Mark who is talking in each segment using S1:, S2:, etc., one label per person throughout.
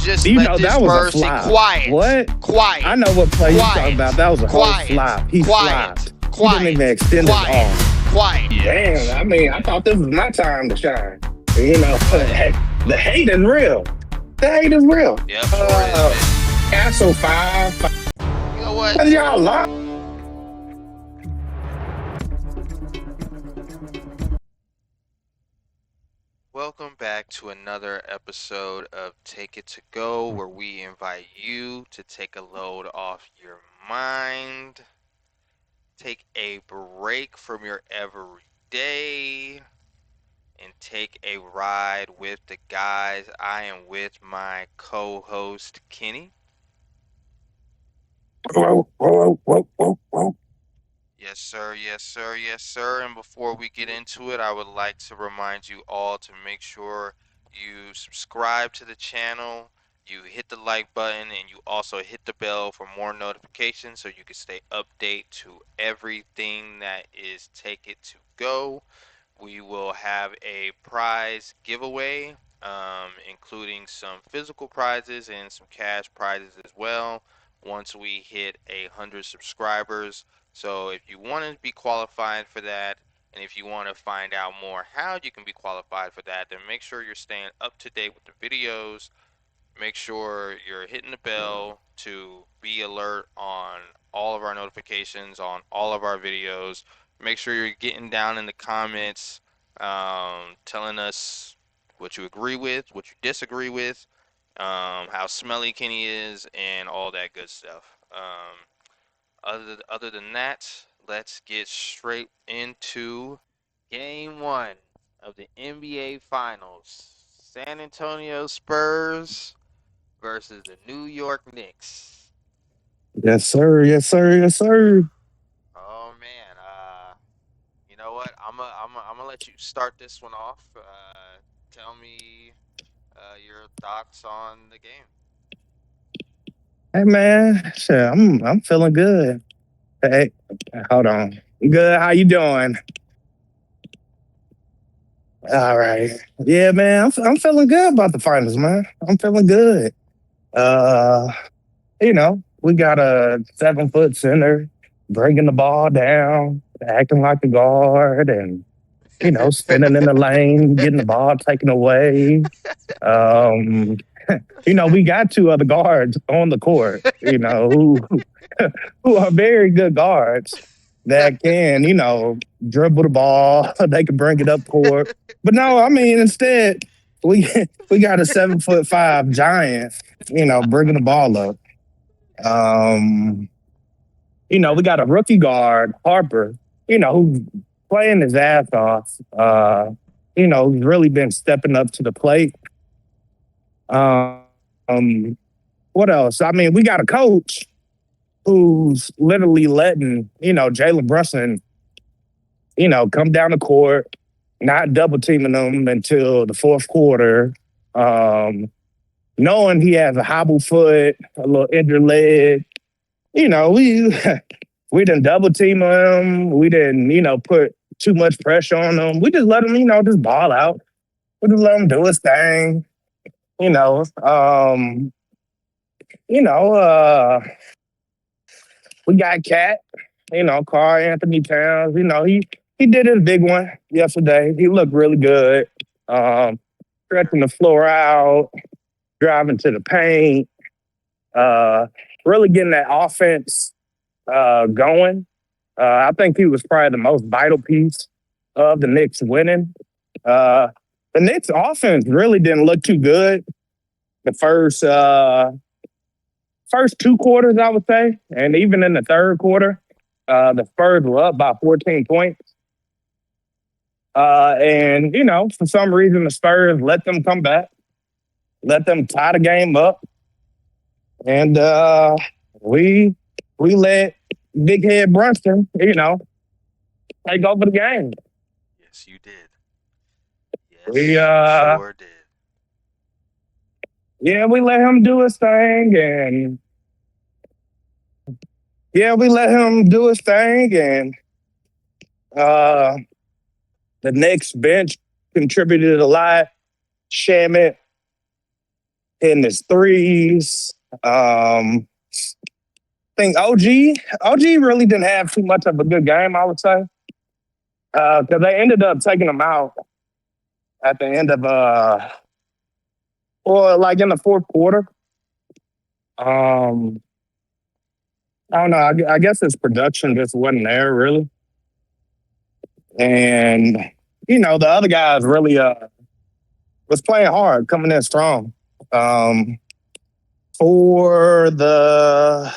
S1: just
S2: You
S1: let
S2: know,
S1: this
S2: that was a
S1: Spurs say
S2: flop.
S1: quiet.
S2: What?
S1: Quiet.
S2: I know what play you're talking
S1: Quiet.
S2: about. That was a whole
S1: Quiet.
S2: flop. He
S1: Quiet.
S2: flopped. He
S1: Quiet.
S2: didn't even extend his
S1: Quiet.
S2: arm.
S1: Quiet.
S2: Damn, I mean, I thought this was my time to shine. You know, the hate is real. The hate is real.
S1: Yep, sure is, man.
S2: Castle 5.
S1: You know what?
S2: Y'all lie.
S1: Welcome back to another episode of Take It to Go, where we invite you to take a load off your mind, take a break from your everyday, and take a ride with the guys. I am with my co-host, Kenny.
S2: Whoa.
S1: Yes, sir. Yes, sir. Yes, sir. And before we get into it, I would like to remind you all to make sure you subscribe to the channel, you hit the like button, and you also hit the bell for more notifications so you can stay update to everything that is Take It to Go. We will have a prize giveaway, including some physical prizes and some cash prizes as well once we hit 100 subscribers. So if you want to be qualified for that, and if you want to find out more how you can be qualified for that, then make sure you're staying up to date with the videos. Make sure you're hitting the bell to be alert on all of our notifications, on all of our videos. Make sure you're getting down in the comments, telling us what you agree with, what you disagree with, how smelly Kenny is, and all that good stuff. Other than that, let's get straight into Game 1 of the NBA Finals. San Antonio Spurs versus the New York Knicks.
S2: Yes, sir. Yes, sir. Yes, sir.
S1: Oh man, you know what? I'm gonna let you start this one off. Tell me your thoughts on the game.
S2: Hey, man. Shit, I'm feeling good. Hey, hold on. Good. How you doing? All right. Yeah, man. I'm feeling good about the finals, man. I'm feeling good. Uh, we got a 7-foot center bringing the ball down, acting like a guard, and spinning in the lane, getting the ball taken away. Um, we got 2 other guards on the court, who are very good guards that can, dribble the ball. They can bring it up court. But no, I mean, instead, we we got a 7'5" giant, bringing the ball up. We got a rookie guard, Harper, who's playing his ass off. He's really been stepping up to the plate. Um, what else? I mean, we got a coach who's literally letting, Jalen Brunson, come down the court, not double teaming them until the fourth quarter, knowing he has a hobble foot, a little injured leg. We we didn't double team him. We didn't, put too much pressure on him. We just let him, just ball out. We just let him do his thing. You know, um, you know, we got Cat, Carl Anthony Towns. He did his big one yesterday. He looked really good. Stretching the floor out, driving to the paint, really getting that offense going. I think he was probably the most vital piece of the Knicks winning. The Knicks offense really didn't look too good the first 2 quarters, I would say, and even in the third quarter, the Spurs were up by 14 points. And for some reason, the Spurs let them come back, let them tie the game up, and we let Big Head Brunson, take over the game.
S1: Yes, you did. Yes,
S2: We
S1: you sure did.
S2: Yeah, we let him do his thing, and the Knicks bench contributed a lot. Shamit hitting his threes. I think OG really didn't have too much of a good game, I would say, because they ended up taking him out at the end of or like in the fourth quarter. Um, I don't know. I guess his production just wasn't there really, and the other guys really was playing hard, coming in strong. Um, for the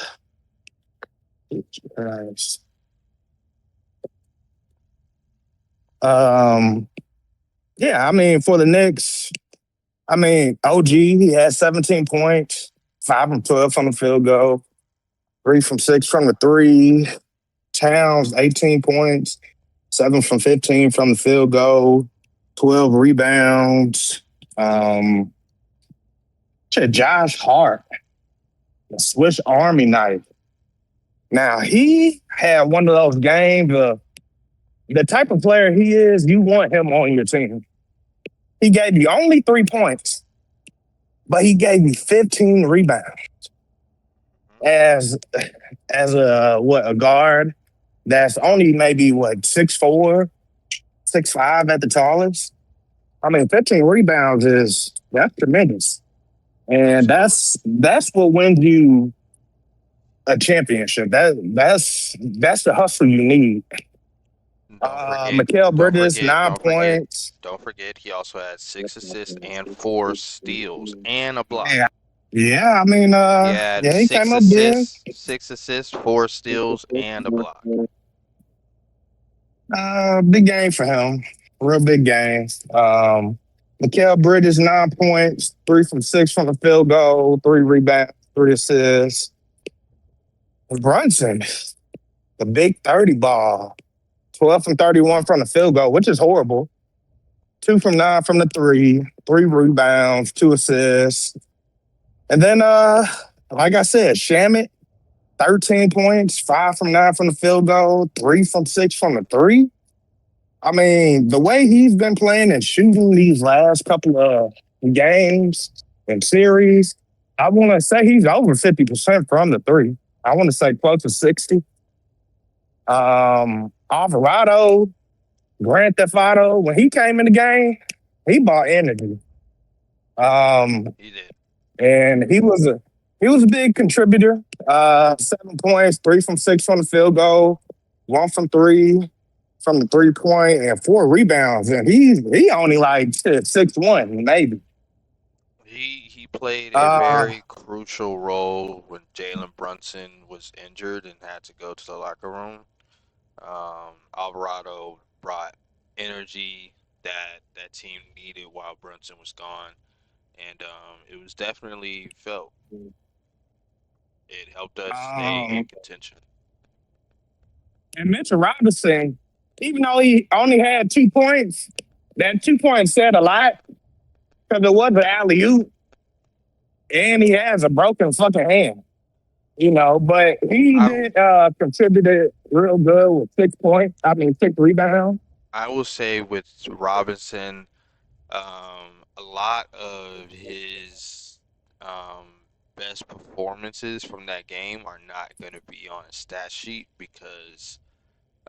S2: um, yeah, I mean for the Knicks, I mean OG he had 17 points, 5 from 12 from the field goal, 3 from 6 from the three. Towns 18 points, 7 from 15 from the field goal, 12 rebounds. Um, Josh Hart, the Swiss Army knife. Now he had one of those games. The type of player he is, you want him on your team. He gave you only 3 points, but he gave you 15 rebounds
S1: Mhm.
S2: as a guard that's
S1: Yep.
S2: only maybe 6'4", 6'5" at the tallest. I mean, 15 rebounds that's tremendous, and
S1: Absolutely.
S2: that's what wins you a championship. That's the hustle you need.
S1: And don't forget,
S2: Mikael
S1: don't
S2: Bridges,
S1: forget,
S2: nine
S1: don't forget,
S2: points.
S1: don't forget. He also had 6 assists and 4 steals and a block.
S2: Yeah, yeah. I mean,
S1: He had
S2: yeah, he
S1: six
S2: came up big.
S1: assists, 6 assists, 4 steals, and a block.
S2: Big game for him. Real big game. Mikael Bridges, 9 points, 3 from 6 from the field goal, 3 rebounds, 3 assists. Brunson, the big 30 ball, 12 from 31 from the field goal, which is horrible. 2 from 9 from the three, 3 rebounds, 2 assists. And then like I said, Shamit, 13 points, 5 from 9 from the field goal, 3 from 6 from the three. I mean, the way he's been playing and shooting these last couple of games and series, I want to say he's over 50% from the three. I want to say close to 60. Alvarado, Grand Theft Auto, when he came in the game, he bought energy.
S1: Hmm.
S2: Um,
S1: He did.
S2: and he was a big contributor. 7 points, 3 from 6 from the field goal, 1 from 3 from the 3 point, and 4 rebounds. And he only like 6'1", maybe.
S1: He played a
S2: Uh,
S1: very crucial role when Jalen Brunson was injured and had to go to the locker room. Alvarado brought energy that that team needed while Brunson was gone, and it was definitely felt. It helped us stay in
S2: um,
S1: contention.
S2: and Mitchell Robinson, even though he only had 2 points, that 2 points said a lot because it was an alley oop, and he has a broken fucking hand. But he
S1: I
S2: did contributed real good with 6 points. I mean 6 rebounds.
S1: I will say with Robinson, a lot of his best performances from that game are not going to be on a stat sheet because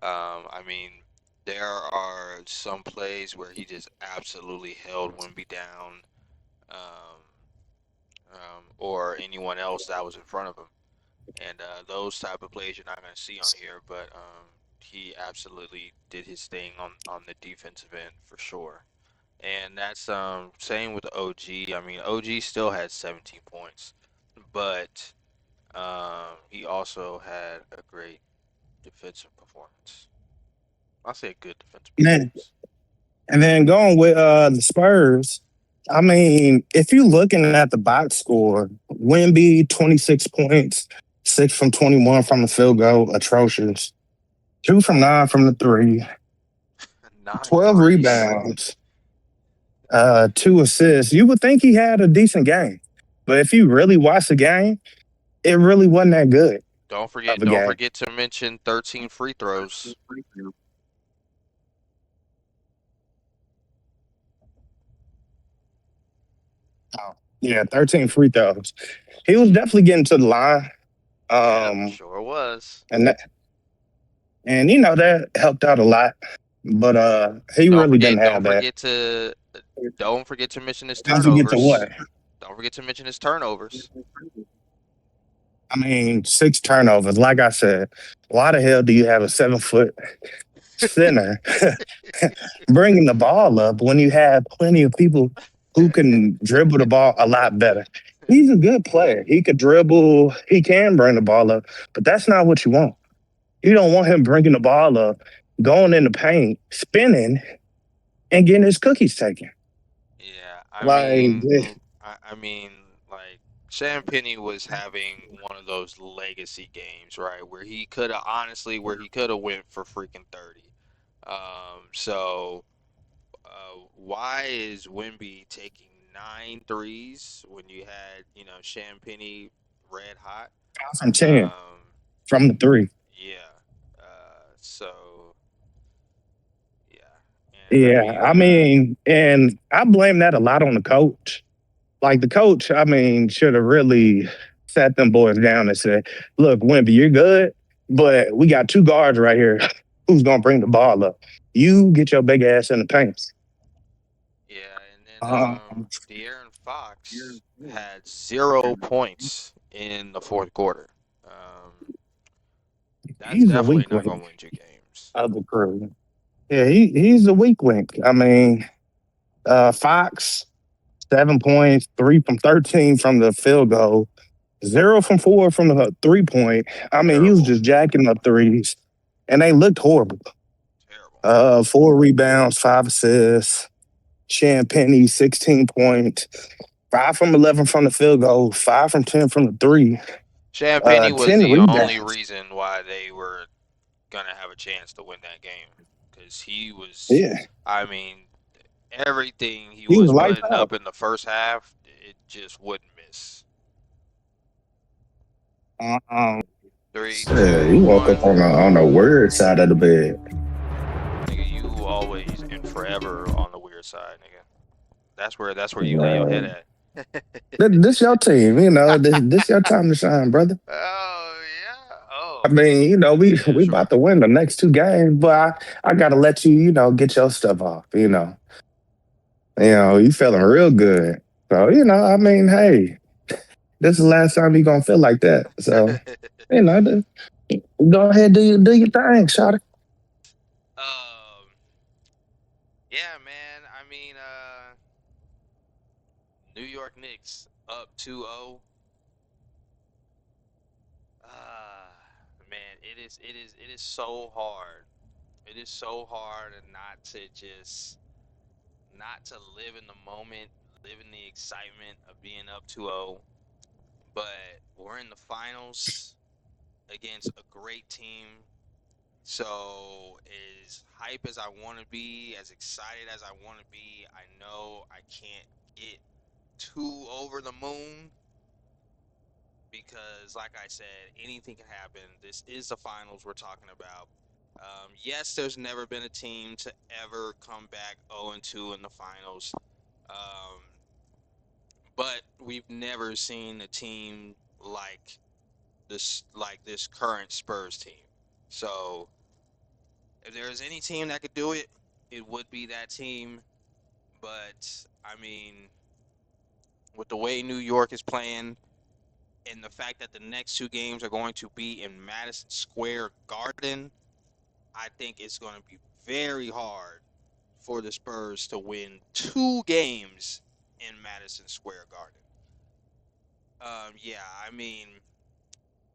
S1: I mean, there are some plays where he just absolutely held Wimby down, um, or anyone else that was in front of him, and those type of plays you're not going to see on here. But he absolutely did his thing on the defensive end for sure. And that's same with OG. I mean, OG still had 17 points, but he also had a great defensive performance. I'll say a good defensive
S2: Man.
S1: performance.
S2: And then going with the Spurs, I mean, if you're looking at the box score, Wimby 26 points, 6 from 21 from the field goal, atrocious. 2 from 9 from the three,
S1: Nine
S2: 12
S1: threes.
S2: rebounds, 2 assists. You would think he had a decent game, but if you really watch the game, it really wasn't that good of a
S1: Don't
S2: game.
S1: forget to mention 13 free throws.
S2: Yeah, 13 free throws. He was definitely getting to the line.
S1: Yep,
S2: Um,
S1: sure was.
S2: and that, and that helped out a lot. But he
S1: Don't
S2: really
S1: forget,
S2: didn't
S1: don't
S2: have that.
S1: forget to, don't forget to mention his
S2: Don't forget to
S1: turnovers.
S2: what?
S1: Don't forget to mention his turnovers.
S2: I mean, 6 turnovers. Like I said, why the hell do you have a 7 foot center bringing the ball up when you have plenty of people who can dribble the ball a lot better? He's a good player. He could dribble. He can bring the ball up, but that's not what you want. You don't want him bringing the ball up, going in the paint, spinning, and getting his cookies taken.
S1: Yeah,
S2: Like,
S1: I mean, like Sam Penny was having one of those legacy games, right, where he could have honestly, where he could have went for freaking 30. So why is Wimby taking nine threes when you had, Sam Penny red hot?
S2: from 10
S1: Um,
S2: from the three.
S1: yeah. So yeah, and I
S2: Yeah,
S1: mean,
S2: I mean, and I blame that a lot on the coach. Like the coach, I mean, should have really sat them boys down and said, "Look, Wimby, you're good, but we got 2 guards right here. Who's gonna bring the ball up? You get your big ass in the paint."
S1: yeah, and then
S2: Um,
S1: De'Aaron Fox had 0 points in the fourth quarter. Um, that's
S2: he's a
S1: definitely
S2: weak
S1: not gonna
S2: link
S1: win you games.
S2: of the crew. Yeah, he's a weak link. I mean, Fox 7 points, 3 from 13 from the field goal, 0 from 4 from the 3 point. I mean, he was
S1: Terrible,
S2: just jacking up threes, and they looked horrible.
S1: terrible.
S2: 4 rebounds, 5 assists. Champagne, 16 points, 5 from 11 from the field goal, 5 from 10 from the three,
S1: Champagny was
S2: 10
S1: the only
S2: rebounds.
S1: reason why they were gonna have a chance to win that game, because he was,
S2: Yeah,
S1: I mean, everything he
S2: he was
S1: was
S2: lights
S1: putting
S2: out.
S1: up in the first half, it just wouldn't miss.
S2: Um,
S1: Three,
S3: Yeah,
S1: two,
S3: you woke up
S1: one.
S3: on the word side of the bed.
S1: Nigga, you always and forever on the weird side, nigga. That's where you lay your head
S3: Uh,
S1: at.
S2: this your team, this your time to shine, brother.
S1: Oh yeah.
S2: I
S1: Oh
S2: mean,
S1: yeah.
S2: we about
S1: Sure.
S2: to win the next 2 games, but I gotta let you, get your stuff off. You feeling real good. So, I mean, hey, this is the last time you gonna feel like that. So, you know, go ahead, do your thing, shot.
S1: um. Yeah, man. I mean, New York Knicks up 2-0. Ah, man, it is so hard. It is so hard and not to live in the moment, live in the excitement of being up 2-0. But we're in the finals against a great team. So, as hype as I want to be, as excited as I want to be, I know I can't get too over the moon because, like I said, anything can happen. This is the finals we're talking about. Yes, there's never been a team to ever come back 0-2 in the finals, um, but we've never seen a team like this current Spurs team. So, if there is any team that could do it, it would be that team. But I mean, with the way New York is playing, and the fact that the next 2 games are going to be in Madison Square Garden, I think it's going to be very hard for the Spurs to win 2 games in Madison Square Garden. Yeah, I mean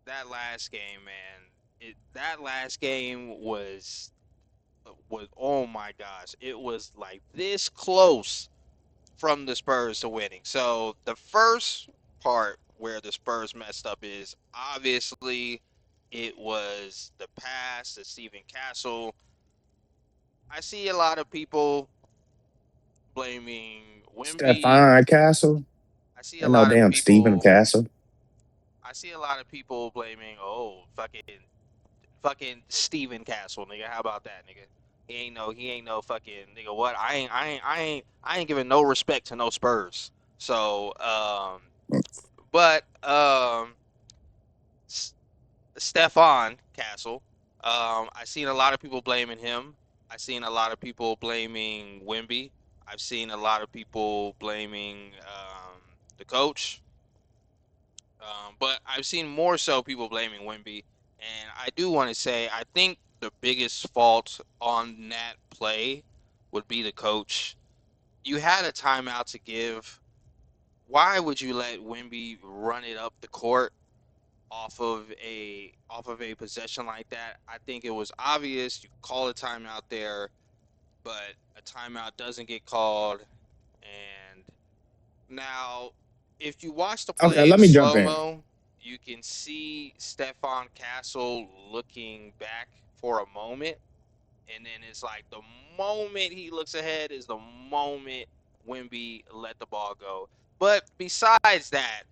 S1: that last game, man. That last game was oh my gosh, it was like this close from the Spurs to winning. So the first part where the Spurs messed up is obviously it was the pass to Stephen Castle. I see a lot of people blaming Wimby.
S2: Stefan Castle,
S1: I see a
S2: and no
S1: lot of
S2: damn Stephen
S1: people.
S2: Castle.
S1: I see a lot of people blaming. Oh, fucking Stephen Castle, nigga. How about that, nigga? He ain't no fucking nigga. What? I ain't giving no respect to no Spurs. So, but S- Stefan Castle, I seen a lot of people blaming him. I seen a lot of people blaming Wimby. I've seen a lot of people blaming the coach. But I've seen more so people blaming Wimby. And I do want to say, I think the biggest fault on that play would be the coach. You had a timeout to give. Why would you let Wimby run it up the court off of a possession like that? I think it was obvious. You call a timeout there, but a timeout doesn't get called. And now, if you watch the
S2: Okay,
S1: play in
S2: let me jump
S1: slow
S2: in.
S1: mo, you can see Stefan Castle looking back for a moment, and then it's like the moment he looks ahead is the moment Wimby let the ball go. But besides that,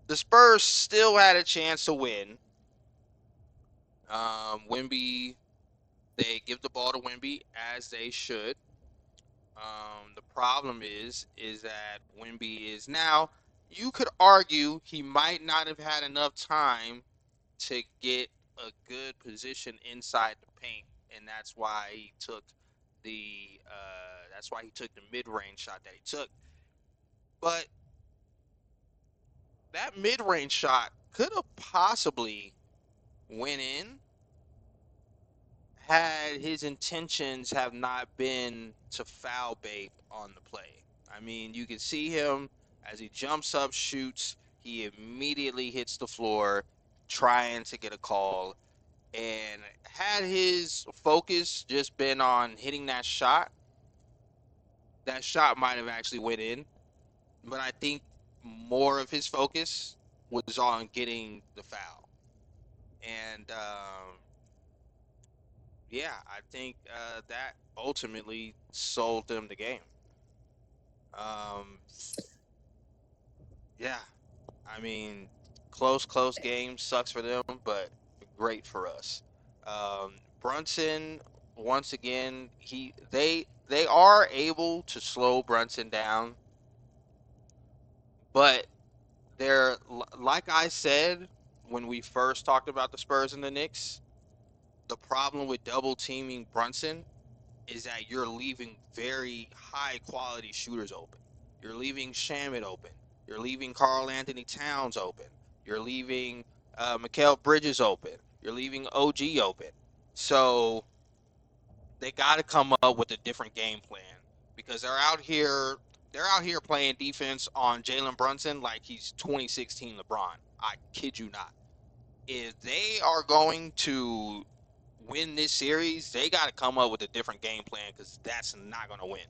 S1: the Spurs still had a chance to win. Wimby, they give the ball to Wimby as they should. The problem is that Wimby is now. You could argue he might not have had enough time to get a good position inside the paint, and that's why he took the mid-range shot that he took. But that mid-range shot could have possibly went in had his intentions have not been to foul bait on the play. I mean, you can see him as he jumps up, shoots, he immediately hits the floor trying to get a call. And had his focus just been on hitting that shot might have actually went in. But I think more of his focus was on getting the foul. And yeah, I think that ultimately sold them the game. Um, yeah, I mean, close game sucks for them, but great for us. Brunson, once again, they are able to slow Brunson down, but they're like I said when we first talked about the Spurs and the Knicks. The problem with double teaming Brunson is that you're leaving very high quality shooters open. You're leaving Shamit open. You're leaving Carl Anthony Towns open. You're leaving Mikal Bridges open. You're leaving OG open. So they got to come up with a different game plan because they're out here playing defense on Jalen Brunson like he's 2016 LeBron. I kid you not. If they are going to win this series, they got to come up with a different game plan because that's not going to win.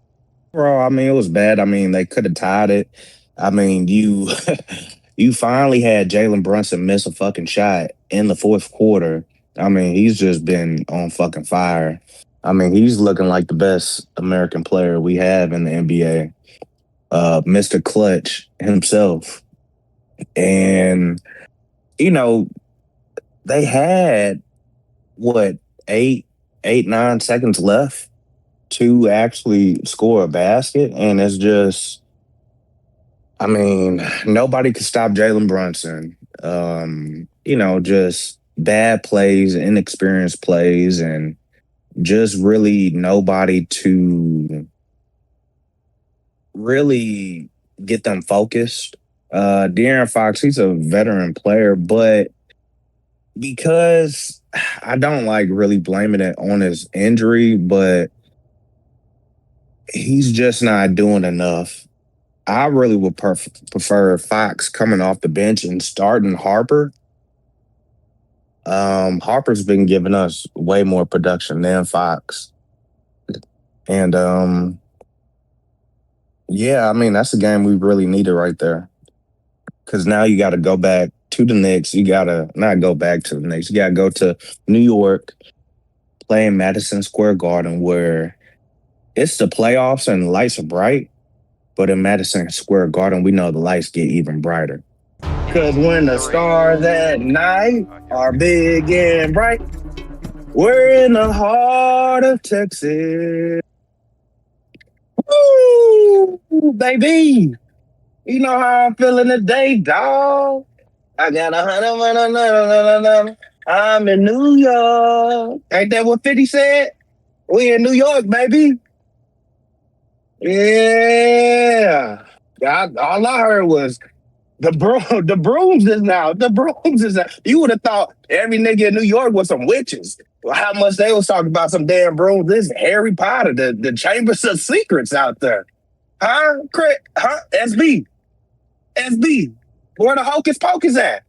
S2: Bro, I mean, it was bad. I mean, they could have tied it. I mean, you you finally had Jalen Brunson miss a fucking shot in the fourth quarter. I mean, he's just been on fucking fire. I mean, he's looking like the best American player we have in the NBA. Mr. Clutch himself. And, you know, they had what, eight, 9 seconds left to actually score a basket. And it's just I mean, nobody could stop Jalen Brunson. Just bad plays, inexperienced plays, and just really nobody to really get them focused. De'Aaron Fox, he's a veteran player, but because I don't like really blaming it on his injury, but he's just not doing enough. I really would prefer Fox coming off the bench and starting Harper. Harper's been giving us way more production than Fox. And yeah, I mean, that's a game we really needed right there. Because now you got to go back to the Knicks. You got to not go back to the Knicks. You got to go to New York, play in Madison Square Garden, where it's the playoffs and the lights are bright. But in Madison Square Garden, we know the lights get even brighter. Because when the
S1: Three.
S2: stars at night
S1: Here we
S2: are
S1: go.
S2: big and bright, we're in the heart of Texas. Woo, baby. You know how I'm feeling today, dog. I got 100. I'm in New York. Ain't that what 50 said? We in New York, baby. Yeah. All I heard was the brooms is out. The brooms is out. You would have thought every nigga in New York was some witches. Well, how much they was talking about some damn brooms. This is Harry Potter, the Chambers of Secrets out there. Huh? Huh? SB. SB. Where the hocus pocus at?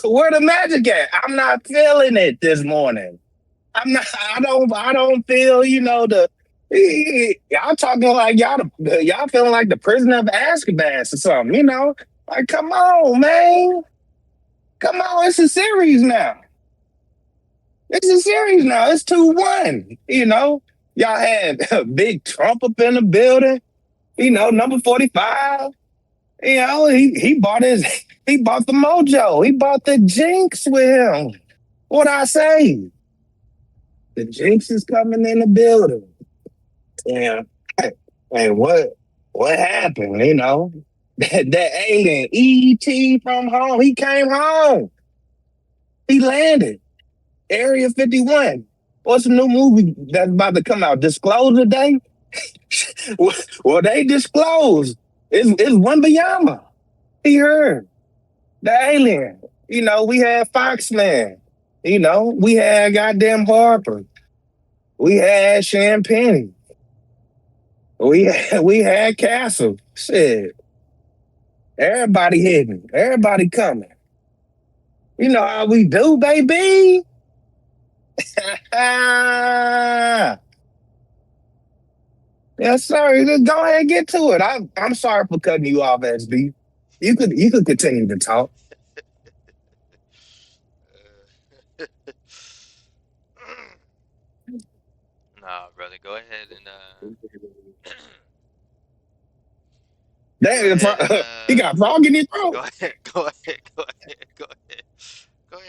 S2: Where the magic at? I'm not feeling it this morning. I'm not. I don't feel. The. Y'all talking like y'all feeling like the prisoner of Azkaban or something. Like come on, man. Come on, it's a series now. It's a series now. It's 2-1. Y'all had Big Trump up in the building. Number 45. He bought he bought the mojo. He bought the jinx with him. What I say? The jinx is coming in the building. Yeah. And what happened? That alien ET from home. He came home. He landed. Area 51. What's the new movie that's about to come out? Disclose today? Well, they disclosed. It's Wimbayama. He heard. The alien. We had Foxman. We had goddamn Harper. We had Champagne. We had Castle. Shit. Everybody hitting. Everybody coming. You know how we do, baby. Yes, sir. Just go ahead and get to it. I'm sorry for cutting you off, SB. You could continue to talk.
S1: Nah, brother, go ahead and go
S2: Damn,
S1: ahead and
S2: he got frog in his
S1: go
S2: throat.
S1: ahead, go ahead, go ahead, go ahead, go ahead.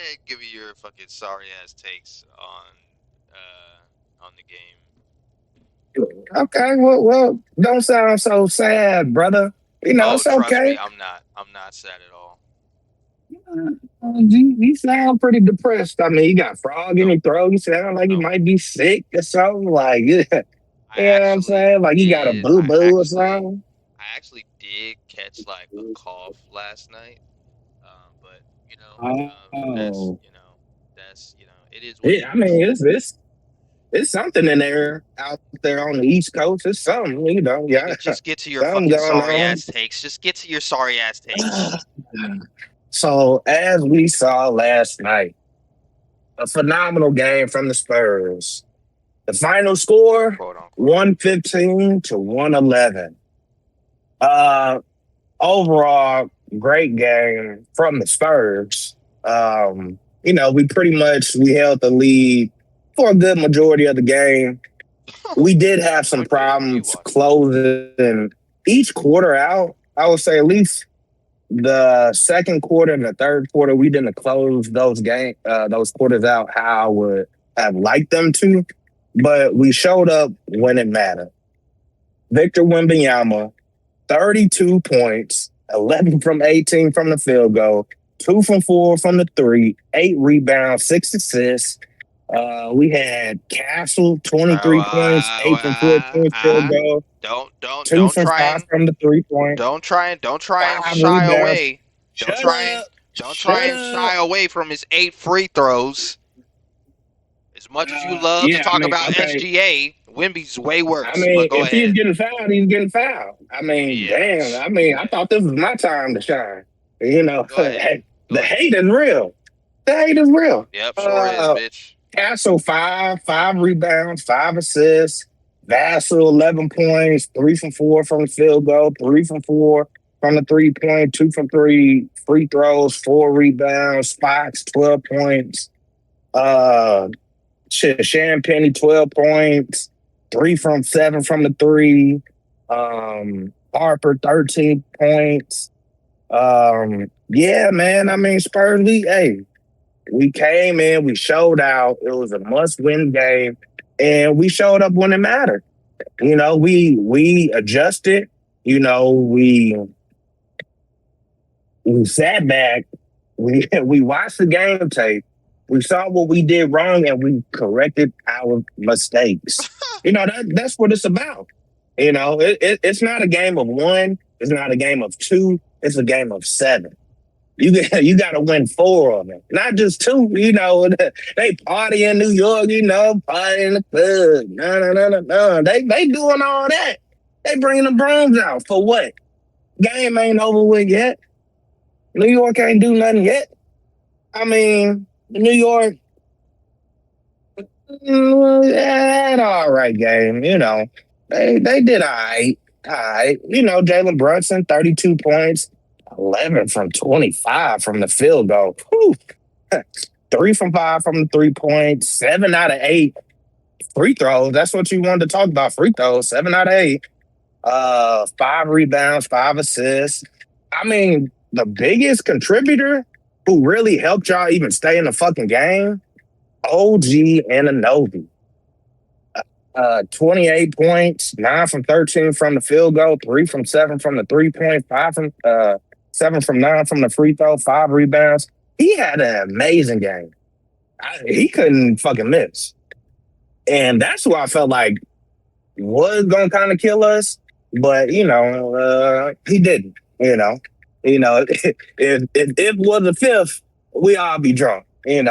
S1: And give me your fucking sorry ass takes on the game.
S2: Okay, well, don't sound so sad, brother.
S1: Oh,
S2: It's
S1: trust me,
S2: okay.
S1: I'm not. I'm not sad at all.
S2: You sound pretty depressed. I mean, you got frog in
S1: Nope,
S2: your throat. You sound like you
S1: nope.
S2: might be sick or something. Like,
S1: I
S2: you know what I'm
S1: actually
S2: saying? Like you got a
S1: did.
S2: boo boo or something.
S1: I actually did catch like a cough last night. But
S2: Oh,
S1: it is what it
S2: yeah. I
S1: is.
S2: mean, it's something in there out there on the East Coast. It's something, yeah,
S1: Nigga, just get to your
S2: something
S1: fucking
S2: going
S1: sorry
S2: on.
S1: ass takes. Just get to your sorry ass takes.
S2: So, as we saw last night, a phenomenal game from the Spurs. The final score
S1: Quote unquote.
S2: 115 to 111. Uh, Overall, great game from the Spurs. We held the lead for a good majority of the game. We did have some
S1: What game were you
S2: problems
S1: watching?
S2: closing each quarter out. I would say at least the second quarter and the third quarter, we didn't close those quarters out how I would have liked them to, but we showed up when it mattered. Victor Wembanyama, 32 points, 11 from 18 from the field goal, 2 from 4 from the three, 8 rebounds, 6 assists. We had Castle,
S1: Oh,
S2: 23 points, 8 from 14 field goal,
S1: don't
S2: 2 from
S1: try
S2: 5
S1: and
S2: from the 3 point,
S1: don't try and
S2: 5
S1: shy
S2: rebounds.
S1: away. Don't
S2: Shut
S1: try and
S2: up.
S1: don't try
S2: Shut
S1: and shy
S2: up.
S1: away from his 8 free throws. As much as you love to
S2: Yeah, I
S1: talk
S2: mean,
S1: about
S2: okay.
S1: SGA, Wimby's way
S2: I
S1: worse.
S2: mean,
S1: But go
S2: if he's
S1: ahead.
S2: getting fouled, he's getting fouled. I mean, damn.
S1: Yes.
S2: I mean, I
S1: Yeah.
S2: thought this was my time to shine. You know,
S1: Go ahead. Go
S2: the
S1: ahead.
S2: hate is real. The hate is real.
S1: Yep, sure is,
S2: Uh,
S1: bitch.
S2: Castle five rebounds, 5 assists. Vassal 11 points, 3 from 4 from the field goal, 3 from 4 from the 3 point, 2 from 3 free throws, 4 rebounds. Fox 12 points. Uh, Champagne 12 points, 3 from 7 from the three. Harper 13 points. Yeah, man. I mean, Spurs. We came in, we showed out. It was a must-win game, and we showed up when it mattered. We adjusted. We we sat back, we watched the game tape, we saw what we did wrong, and we corrected our mistakes. That's what it's about. It's not a game of one. It's not a game of two. It's a game of seven. You got to win four of them, not just two. They party in New York. Party in the club. No. They doing all that. They bringing the brooms out for what? Game ain't over with yet. New York ain't do nothing yet. I mean, New York, had all right game. They did all right. All right. Jalen Brunson, 32 points, 11 from 25 from the field goal. Whew. 3 from 5 from the 3 point, 7 out of 8 free throws. That's what you wanted to talk about. Free throws, 7 out of 8. 5 rebounds, 5 assists. I mean, the biggest contributor who really helped y'all even stay in the fucking game, OG Anunoby. 28 points, 9 from 13 from the field goal, 3 from 7 from the 3 point, 7 from 9 from the free throw, 5 rebounds. He had an amazing game. He couldn't fucking miss. And that's why I felt like was gonna kind of kill us, but he didn't. If it was the fifth, we all be drunk. We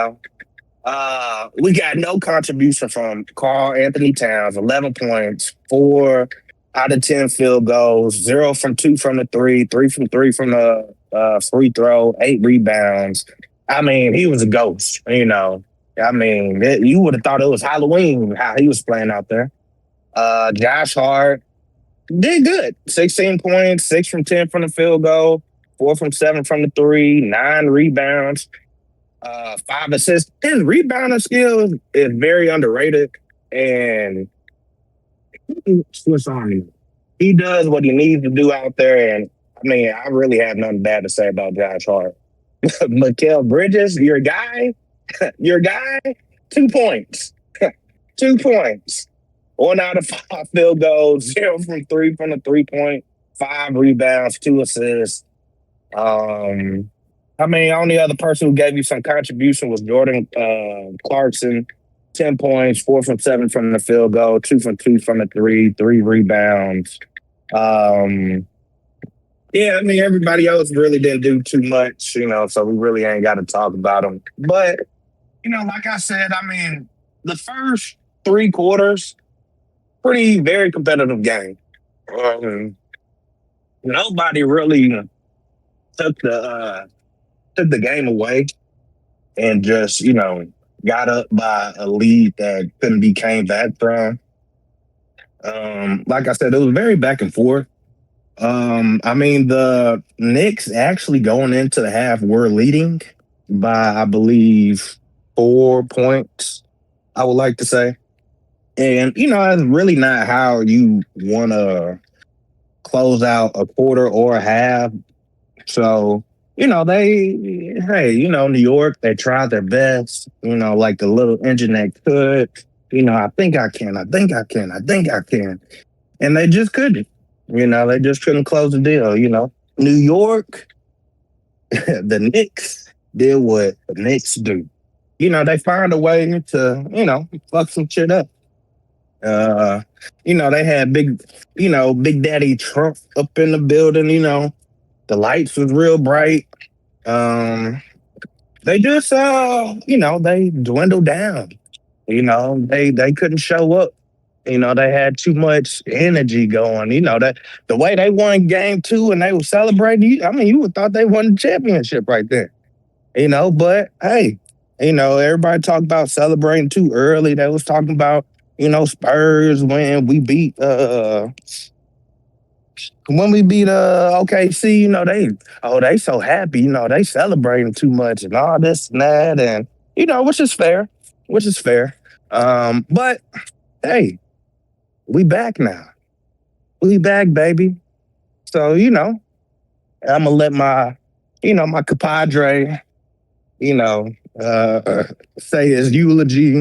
S2: got no contribution from Karl Anthony Towns, 11 points, 4 out of 10 field goals, 0 from 2 from the 3 from 3 from the free throw, 8 rebounds. I mean, he was a ghost. I mean, you would have thought it was Halloween how he was playing out there. Josh Hart did good. 16 points, 6 from 10 from the field goal, 4 from 7 from the 3, 9 rebounds, 5 assists. His rebounding skill is very underrated, and Swiss Army. He does what he needs to do out there, and I mean, I really have nothing bad to say about Josh Hart. Mikal Bridges, your guy, 2 points. 2 points. 1 out of 5 field goals, 0 from 3 from the 3 point, 5 rebounds, 2 assists. I mean, only other person who gave you some contribution was Jordan Clarkson, 10 points, 4 from 7 from the field goal, 2 from 2 from the 3 rebounds. Yeah, I mean, everybody else really didn't do too much, so we really ain't got to talk about them. But, like I said, I mean, the first 3 quarters, very competitive game. Nobody really took the game away and just got up by a lead that couldn't be came back from. Like I said, it was very back and forth. I mean, the Knicks actually going into the half were leading by, I believe, 4 points. I would like to say. And, it's really not how you want to close out a quarter or a half. So, New York, they tried their best, like the little engine that could, I think I can, I think I can, I think I can. And they just couldn't. They just couldn't close the deal, New York, the Knicks did what the Knicks do. They find a way to, fuck some shit up. They had Big Daddy Trump up in the building, the lights was real bright. They just they dwindled down. They couldn't show up. They had too much energy going. That the way they won game 2 and they were celebrating, I mean, you would thought they won the championship right there. But hey, everybody talked about celebrating too early. They was talking about, Spurs when we beat OKC, they so happy, they celebrating too much and all this and that, and which is fair, but hey, we back now. We back, baby. So, I'm gonna let my compadre, say his eulogy,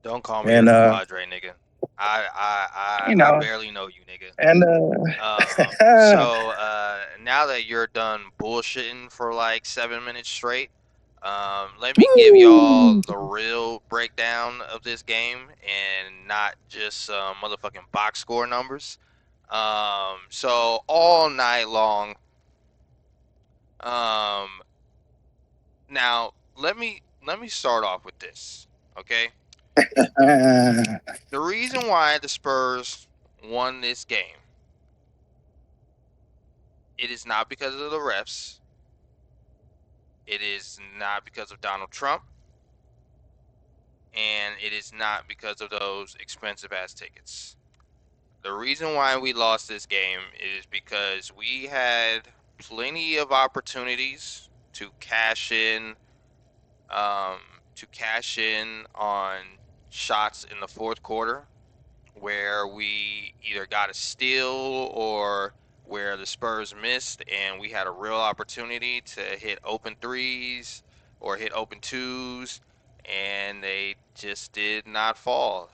S1: Don't call me your
S2: and
S1: compadre, nigga.
S2: You
S1: I
S2: know,
S1: barely know you, nigga.
S2: and
S1: So now that you're done bullshitting for like 7 minutes straight, let me give y'all
S2: woo.
S1: the real breakdown of this game and not just motherfucking box score numbers. So all night long, um, now let me start off with this, okay? The reason why the Spurs won this game, it is not because of the refs. It is not because of Donald Trump, and it is not because of those expensive ass tickets. The reason why we lost this game is because we had plenty of opportunities um, to cash in on shots in the fourth quarter where we either got a steal or where the Spurs missed, and we had a real opportunity to hit open threes or hit open twos, and they just did not fall.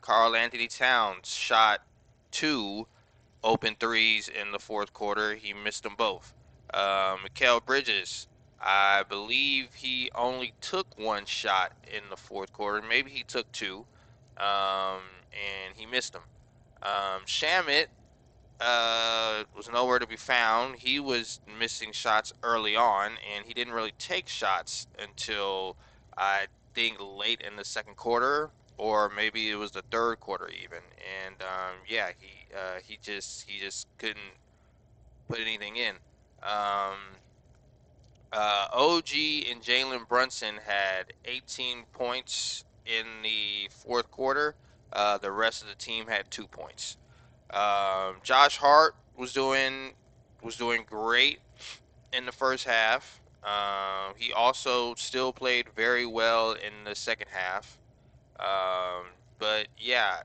S1: Carl Anthony Towns shot two open threes in the fourth quarter. He missed them both. Mikal Bridges, I believe he only took one shot in the fourth quarter. Maybe he took two, and he missed them. Shamit was nowhere to be found. He was missing shots early on, and he didn't really take shots until I think late in the second quarter, or maybe it was the third quarter even. And yeah, he just couldn't put anything in. Um, OG and Jalen Brunson had 18 points in the fourth quarter. The rest of the team had 2 points. Josh Hart was doing great in the first half. He also still played very well in the second half. But yeah,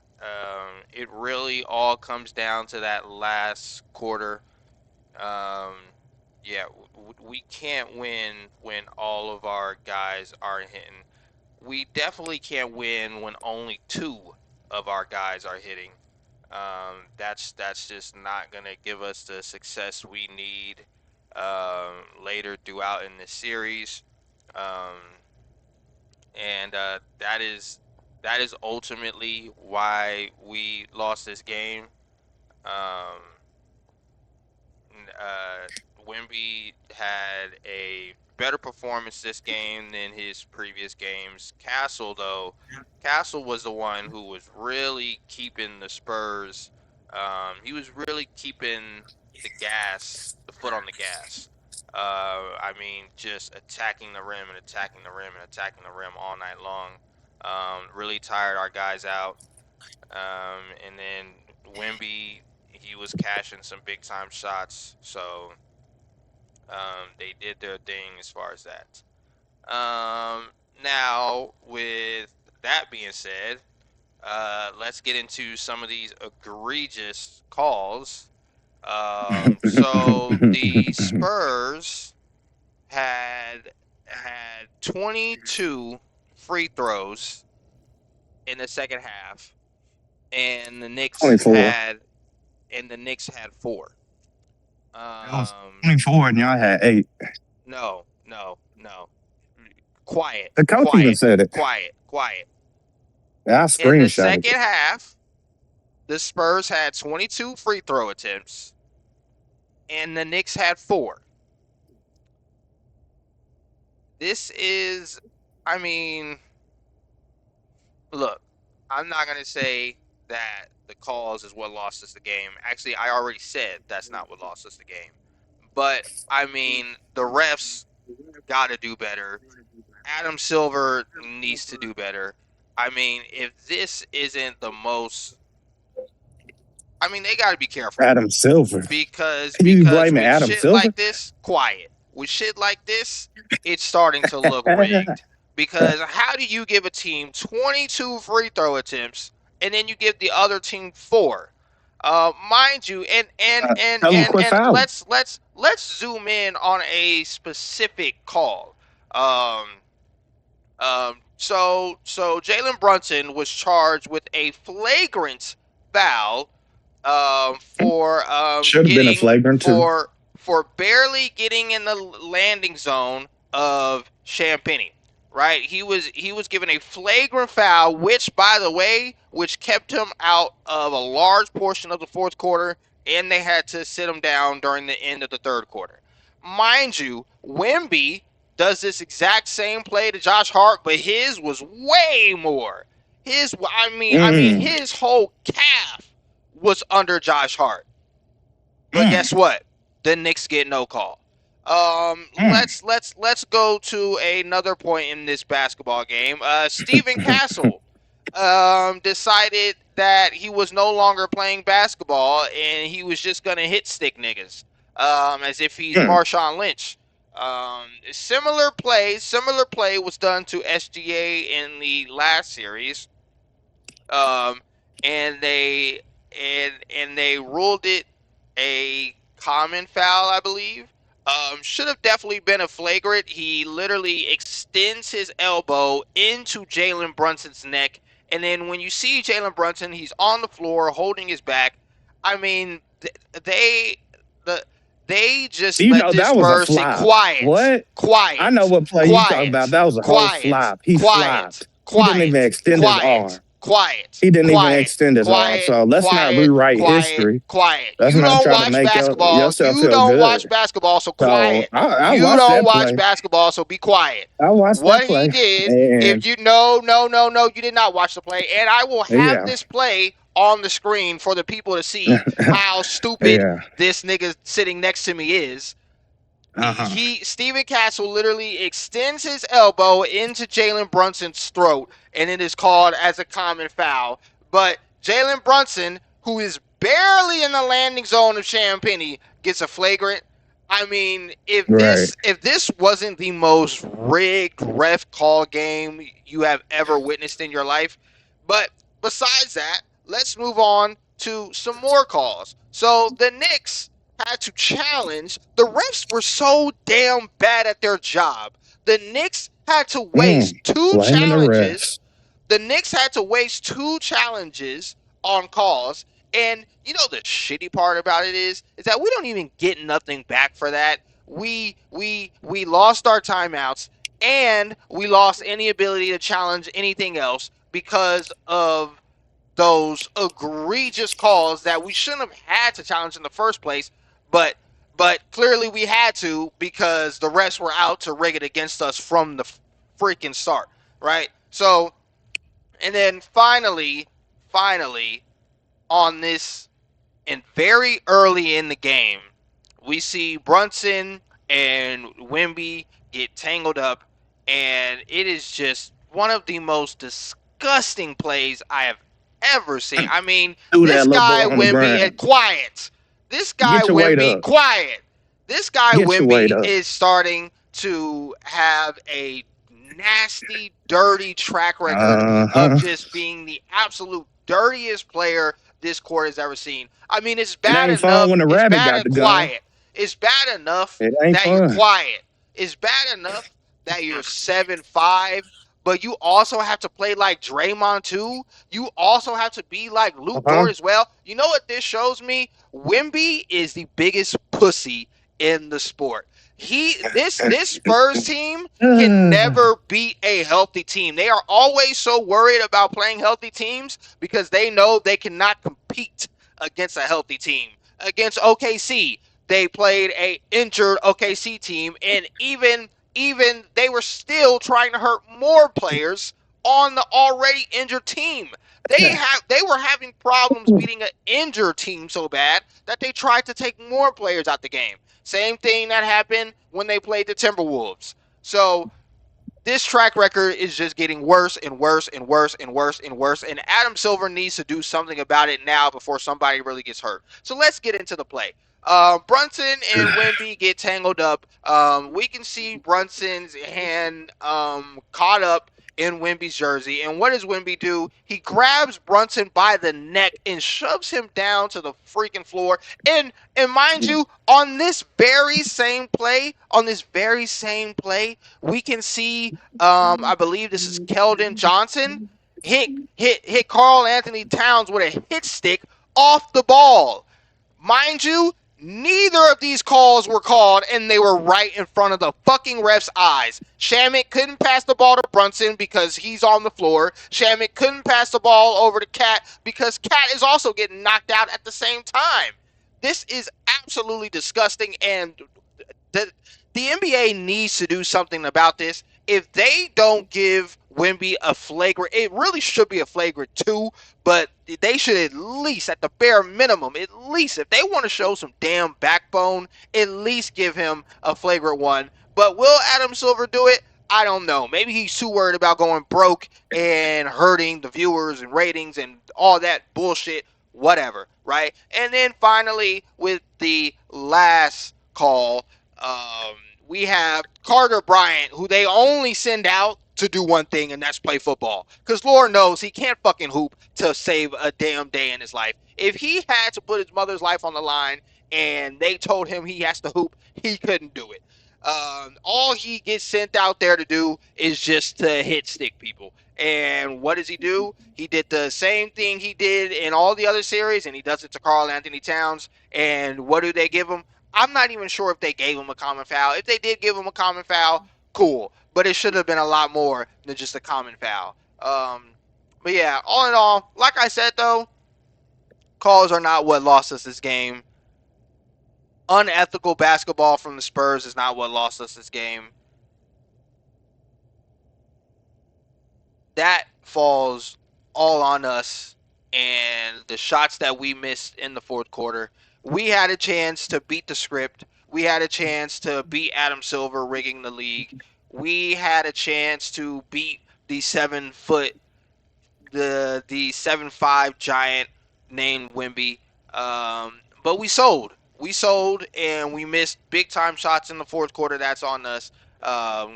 S1: it really all comes down to that last quarter. Um, yeah, we can't win when all of our guys are hitting. We definitely can't win when only two of our guys are hitting. That's just not gonna give us the success we need later throughout in the series, um, and that is ultimately why we lost this game. Um, uh, Wimby had a better performance this game than his previous games. Castle was the one who was really keeping the Spurs. He was really keeping the foot on the gas. I mean, just attacking the rim and attacking the rim and attacking the rim all night long. Really tired our guys out. And then Wimby, he was cashing some big time shots, so they did their thing as far as that. Now, with that being said, let's get into some of these egregious calls. So the Spurs had 22 free throws in the second half, and the Knicks
S2: 24.
S1: had and the Knicks had four.
S2: It was
S1: Um,
S2: 24 and y'all had 8.
S1: no, no, no. Quiet,
S2: The coach even
S1: quiet,
S2: said it.
S1: quiet, quiet.
S2: Yeah, I
S1: In the
S2: screenshotted
S1: second
S2: it.
S1: half, the Spurs had 22 free throw attempts, and the Knicks had four. This is, I mean, look, I'm not going to say that the calls is what lost us the game. Actually, I already said that's not what lost us the game. But, I mean, the refs got to do better. Adam Silver needs to do better. I mean, if this isn't the most, I mean, they got to be careful
S2: Adam Silver.
S1: because
S2: You
S1: because
S2: blaming
S1: with
S2: Adam
S1: shit
S2: Silver?
S1: like this, quiet. With shit like this, it's starting to look rigged. Because how do you give a team 22 free throw attempts and then you give the other team four? Mind you, and and and
S2: Tell him
S1: and
S2: quit
S1: and
S2: fouling.
S1: let's zoom in on a specific call. Um, So Jalen Brunson was charged with a flagrant foul for
S2: Should have been a
S1: getting
S2: flagrant too.
S1: for barely getting in the landing zone of Champagne. Right, he was given a flagrant foul, which, by the way, which kept him out of a large portion of the fourth quarter, and they had to sit him down during the end of the third quarter. Mind you, Wemby does this exact same play to Josh Hart, but his was way more. I mean,
S2: Mm,
S1: his whole calf was under Josh Hart. But guess
S2: mm,
S1: what? The Knicks get no call. Um,
S2: mm.
S1: let's go to another point in this basketball game. Stephen Castle decided that he was no longer playing basketball and he was just gonna hit stick niggas, as if he's
S2: Mm.
S1: Marshawn Lynch. Similar play was done to SGA in the last series, um, and they ruled it a common foul, I believe. Should have definitely been a flagrant. He literally extends his elbow into Jalen Brunson's neck, and then when you see Jalen Brunson, he's on the floor holding his back. I mean, they the they just
S2: You
S1: let
S2: know,
S1: this
S2: that was a
S1: Spurs say
S2: flop.
S1: quiet,
S2: What? I know
S1: quiet,
S2: what play you talking about.
S1: quiet,
S2: That was a whole
S1: quiet,
S2: flop. He
S1: quiet,
S2: flopped. He didn't even
S1: quiet,
S2: extend his
S1: quiet,
S2: arm.
S1: quiet,
S2: He didn't even
S1: quiet,
S2: extend his arm.
S1: quiet,
S2: So let's not
S1: quiet,
S2: rewrite
S1: quiet,
S2: history.
S1: quiet.
S2: Let's
S1: You
S2: not
S1: don't
S2: try to
S1: watch
S2: make
S1: basketball.
S2: yourself
S1: You
S2: feel
S1: don't watch
S2: good.
S1: basketball, so
S2: So
S1: quiet.
S2: I
S1: You
S2: watched
S1: don't
S2: that
S1: watch
S2: play.
S1: basketball, so be quiet.
S2: I watched
S1: What
S2: that
S1: he
S2: play.
S1: did, if
S2: And
S1: you no, no, no, no, you did not watch the play, and I will have
S2: yeah,
S1: this play on the screen for the people to see how stupid
S2: yeah.
S1: this nigga sitting next to me is.
S2: Uh-huh.
S1: He Steven Castle literally extends his elbow into Jalen Brunson's throat, and it is called as a common foul. But Jalen Brunson, who is barely in the landing zone of Champagne, gets a flagrant. I mean, if
S2: Right.
S1: this wasn't the most rigged ref call game you have ever witnessed in your life, but besides that, let's move on to some more calls. So the Knicks had to challenge. The refs were so damn bad at their job. The Knicks had to waste two
S2: Blaming the
S1: challenges.
S2: refs.
S1: The Knicks had to waste two challenges on calls. And you know the shitty part about it is that we don't even get nothing back for that. We lost our timeouts and we lost any ability to challenge anything else because of those egregious calls that we shouldn't have had to challenge in the first place, but clearly we had to because the refs were out to rig it against us from the freaking start, right? So, and then finally, on this, and very early in the game, we see Brunson and Wimby get tangled up, and it is just one of the most disgusting plays I have ever seen. I mean,
S2: Threw
S1: this
S2: that little boy
S1: guy
S2: on the
S1: Wimby,
S2: ground.
S1: quiet. This guy
S2: Get your weight
S1: Wimby,
S2: up.
S1: quiet. This guy
S2: Get your weight
S1: Wimby
S2: up.
S1: is starting to have a nasty, dirty track record of
S2: Uh-huh.
S1: just being the absolute dirtiest player this court has ever seen. I mean, it's
S2: It
S1: bad
S2: ain't fun
S1: enough.
S2: when the
S1: It's
S2: rabbit
S1: bad
S2: got
S1: and
S2: the gun.
S1: quiet. It's bad enough
S2: It ain't
S1: that you're
S2: fun.
S1: quiet. It's bad enough that you're 7'5", but you also have to play like Draymond too. You also have to be like Luke
S2: Uh-huh.
S1: Dort as well. You know what this shows me? Wimby is the biggest pussy in the sport. This Spurs team can never beat a healthy team. They are always so worried about playing healthy teams because they know they cannot compete against a healthy team. Against OKC, they played a injured OKC team, and even they were still trying to hurt more players on the already injured team. They were having problems beating an injured team so bad that they tried to take more players out the game. Same thing that happened when they played the Timberwolves. So this track record is just getting worse and worse and worse and worse and worse. And Adam Silver needs to do something about it now before somebody really gets hurt. So let's get into the play. Brunson and Wemby get tangled up. We can see Brunson's hand caught up in Wemby's jersey. And what does Wemby do? He grabs Brunson by the neck and shoves him down to the freaking floor. And mind you, on this very same play, we can see I believe this is Keldon Johnson hit Carl Anthony Towns with a hit stick off the ball. Mind you, neither of these calls were called, and they were right in front of the fucking ref's eyes. Shamit couldn't pass the ball to Brunson because he's on the floor. Shamit couldn't pass the ball over to Cat because Cat is also getting knocked out at the same time. This is absolutely disgusting, and the, the NBA needs to do something about this. If they don't give Wemby a flagrant, it really should be a flagrant two, but they should at least, at the bare minimum, at least if they want to show some damn backbone, at least give him a flagrant one. But will Adam Silver do it? I don't know. Maybe he's too worried about going broke and hurting the viewers and ratings and all that bullshit. Whatever, right? And then finally, with the last call, um, we have Carter Bryant, who they only send out to do one thing, and that's play football. Because Lord knows he can't fucking hoop to save a damn day in his life. If he had to put his mother's life on the line and they told him he has to hoop, he couldn't do it. All he gets sent out there to do is just to hit stick people. And what does he do? He did the same thing he did in all the other series, and he does it to Carl Anthony Towns. And what do they give him? I'm not even sure if they gave him a common foul. If they did give him a common foul, cool. But it should have been a lot more than just a common foul. But yeah, all in all, like I said though, calls are not what lost us this game. Unethical basketball from the Spurs is not what lost us this game. That falls all on us and the shots that we missed in the fourth quarter. We had a chance to beat the script. We had a chance to beat Adam Silver rigging the league. We had a chance to beat the 7 foot the 7'5" giant named Wimby. But we sold. We sold and we missed big time shots in the fourth quarter. That's on us.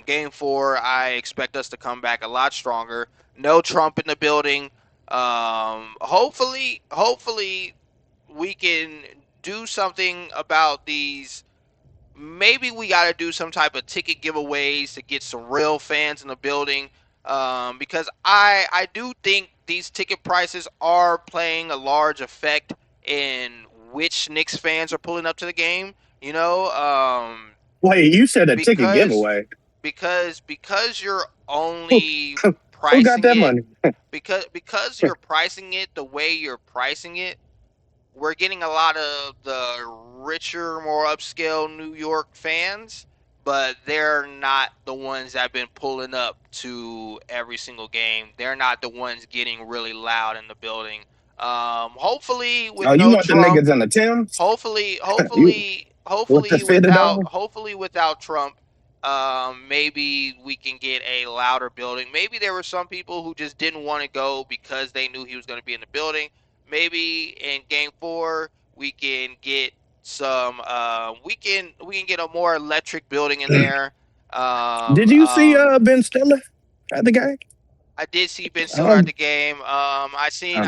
S1: Game 4, I expect us to come back a lot stronger. No Trump in the building. Hopefully, we can do something about these. Maybe we got to do some type of ticket giveaways to get some real fans in the building. Because I do think these ticket prices are playing a large effect in which Knicks fans are pulling up to the game. You know,
S2: Wait, you said a ticket
S1: because
S2: giveaway.
S1: because you're
S2: Who,
S1: only
S2: who got
S1: pricing
S2: that
S1: it
S2: money?
S1: because you're pricing it the way you're pricing it, we're getting a lot of the richer, more upscale New York fans, but they're not the ones that have been pulling up to every single game. They're not the ones getting really loud in the building. Hopefully with
S2: Oh, you
S1: no
S2: want the
S1: Trump,
S2: niggas in the Timbs?
S1: hopefully,
S2: You
S1: hopefully,
S2: with the fitted on?
S1: hopefully without Trump, maybe we can get a louder building. Maybe there were some people who just didn't want to go because they knew he was going to be in the building. Maybe in Game 4 we can get some. We can get a more electric building in there.
S2: Did you see Ben Stiller at the game?
S1: I did see Ben Stiller at
S2: Um,
S1: the game. I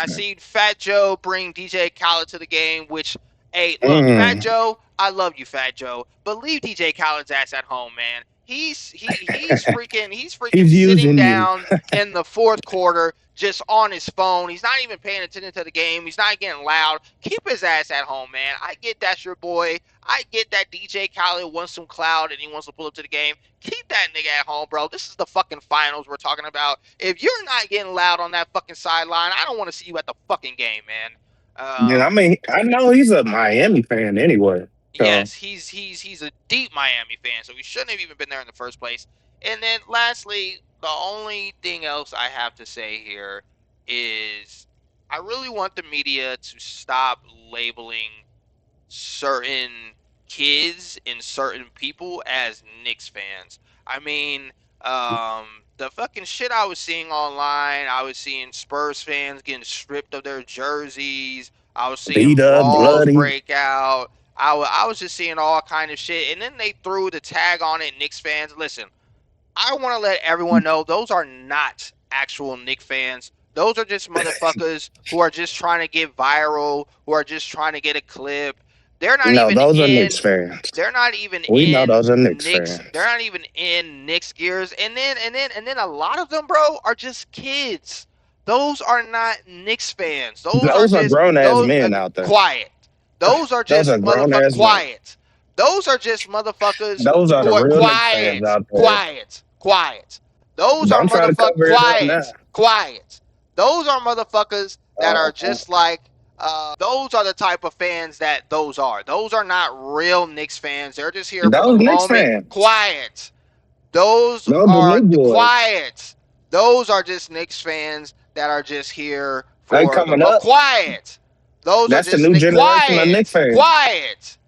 S2: okay.
S1: seen Fat Joe bring DJ Khaled to the game. Which, hey, look, Fat
S2: Mm.
S1: Joe, I love you, Fat Joe, but leave DJ Khaled's ass at home, man. He's freaking
S2: He's
S1: sitting
S2: using you.
S1: down in the fourth quarter, just on his phone. He's not even paying attention to the game. He's not getting loud. Keep his ass at home, man. I get that's your boy. I get that DJ Khaled wants some cloud and he wants to pull up to the game. Keep that nigga at home, bro. This is the fucking finals we're talking about. If you're not getting loud on that fucking sideline, I don't want to see you at the fucking game, man.
S2: Yeah, I mean, I know he's a Miami fan anyway. So
S1: Yes, he's a deep Miami fan, so he shouldn't have even been there in the first place. And then lastly, the only thing else I have to say here is I really want the media to stop labeling certain kids and certain people as Knicks fans. I mean, the fucking shit I was seeing online, I was seeing Spurs fans getting stripped of their jerseys. I was seeing
S2: beat up,
S1: brawls
S2: bloody.
S1: break out. I was just seeing all kind of shit. And then they threw the tag on it, Knicks fans. Listen, I want to let everyone know those are not actual Nick fans. Those are just motherfuckers who are just trying to get viral, who are just trying to get a clip. They're not
S2: No,
S1: even
S2: those are Knicks
S1: in.
S2: fans.
S1: They're not even
S2: We know
S1: in
S2: those are Knicks
S1: Knicks. They're
S2: fans.
S1: not even in Knicks gears. And then a lot of them, bro, are just kids. Those are not Knicks fans. Those are
S2: Those are
S1: just
S2: grown ass
S1: those
S2: men out there.
S1: quiet. Those are
S2: Those
S1: just
S2: are grown
S1: motherfucker
S2: ass men.
S1: quiet. Those are just motherfuckers
S2: Those are
S1: who
S2: the
S1: are
S2: real Knicks fans
S1: quiet,
S2: out there.
S1: quiet, quiet. Those are
S2: Don't try to
S1: motherfucker
S2: cover it up now.
S1: quiet, quiet. Those are motherfuckers that are
S2: Uh,
S1: just like those are the type of fans that those are. Those are not real Knicks fans. They're just here for the
S2: those Knicks
S1: moment.
S2: fans.
S1: Quiet. Those
S2: Those the
S1: are
S2: new boys.
S1: quiet. Those are just Knicks fans that are just here
S2: They
S1: for the
S2: coming up.
S1: quiet. Those are
S2: That's the
S1: just
S2: new
S1: Nick
S2: generation of Knicks
S1: quiet.
S2: fans.
S1: Quiet.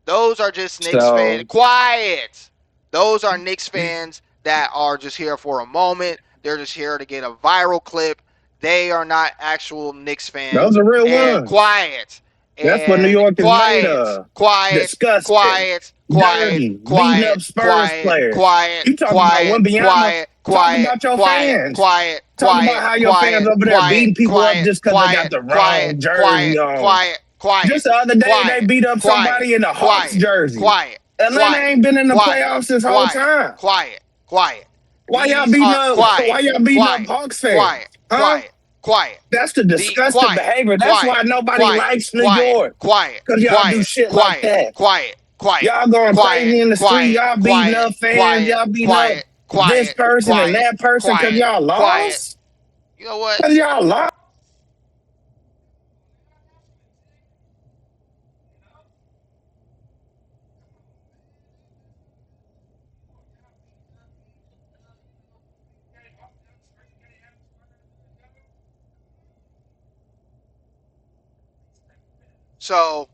S1: Those are just Knicks fans.
S2: So
S1: Quiet. Those are Knicks fans that are just here for a moment. They're just here to get a viral clip. They are not actual Knicks
S2: those
S1: fans.
S2: are real
S1: And
S2: ones.
S1: quiet.
S2: That's what New
S1: And
S2: York is made
S1: quiet.
S2: of.
S1: Quiet.
S2: Disgusting,
S1: Quiet. Quiet.
S2: dirty, beating up
S1: Quiet.
S2: Spurs
S1: Quiet.
S2: players.
S1: Quiet.
S2: You talk about
S1: Quiet.
S2: Wembyama.
S1: Quiet.
S2: Talk
S1: Quiet.
S2: about your
S1: Quiet.
S2: fans.
S1: Quiet.
S2: Talk about
S1: Quiet.
S2: how your fans
S1: Quiet.
S2: over there
S1: Quiet.
S2: beating people up
S1: Quiet.
S2: just because they got
S1: Quiet.
S2: the
S1: Quiet.
S2: wrong
S1: Quiet.
S2: jersey on.
S1: Quiet.
S2: Just
S1: Quiet.
S2: the other day, they
S1: Quiet.
S2: beat up
S1: Quiet.
S2: somebody in the Hawks
S1: Quiet.
S2: jersey.
S1: Quiet.
S2: Atlanta
S1: Quiet.
S2: ain't been in the
S1: Quiet.
S2: playoffs this whole
S1: Quiet.
S2: time.
S1: Quiet. Quiet.
S2: Why y'all
S1: These
S2: beating
S1: are
S2: up? Why
S1: quiet.
S2: y'all beating up
S1: Quiet.
S2: Hawks fans?
S1: Quiet.
S2: Huh?
S1: Quiet. Quiet.
S2: That's the
S1: The
S2: disgusting
S1: quiet.
S2: behavior. That's why
S1: Quiet.
S2: nobody
S1: Quiet.
S2: likes New
S1: Quiet.
S2: York.
S1: Quiet.
S2: Because y'all do
S1: Quiet.
S2: shit like
S1: Quiet.
S2: that.
S1: Quiet. Quiet.
S2: Y'all going
S1: Quiet.
S2: crazy in the street.
S1: Quiet.
S2: Y'all beating
S1: Quiet.
S2: up fans.
S1: Quiet.
S2: Y'all beating up
S1: Quiet.
S2: this
S1: Quiet.
S2: person and
S1: Quiet.
S2: that person because
S1: Quiet.
S2: y'all
S1: Quiet.
S2: lost?
S1: You know
S2: Because
S1: what?
S2: y'all lost?
S1: So,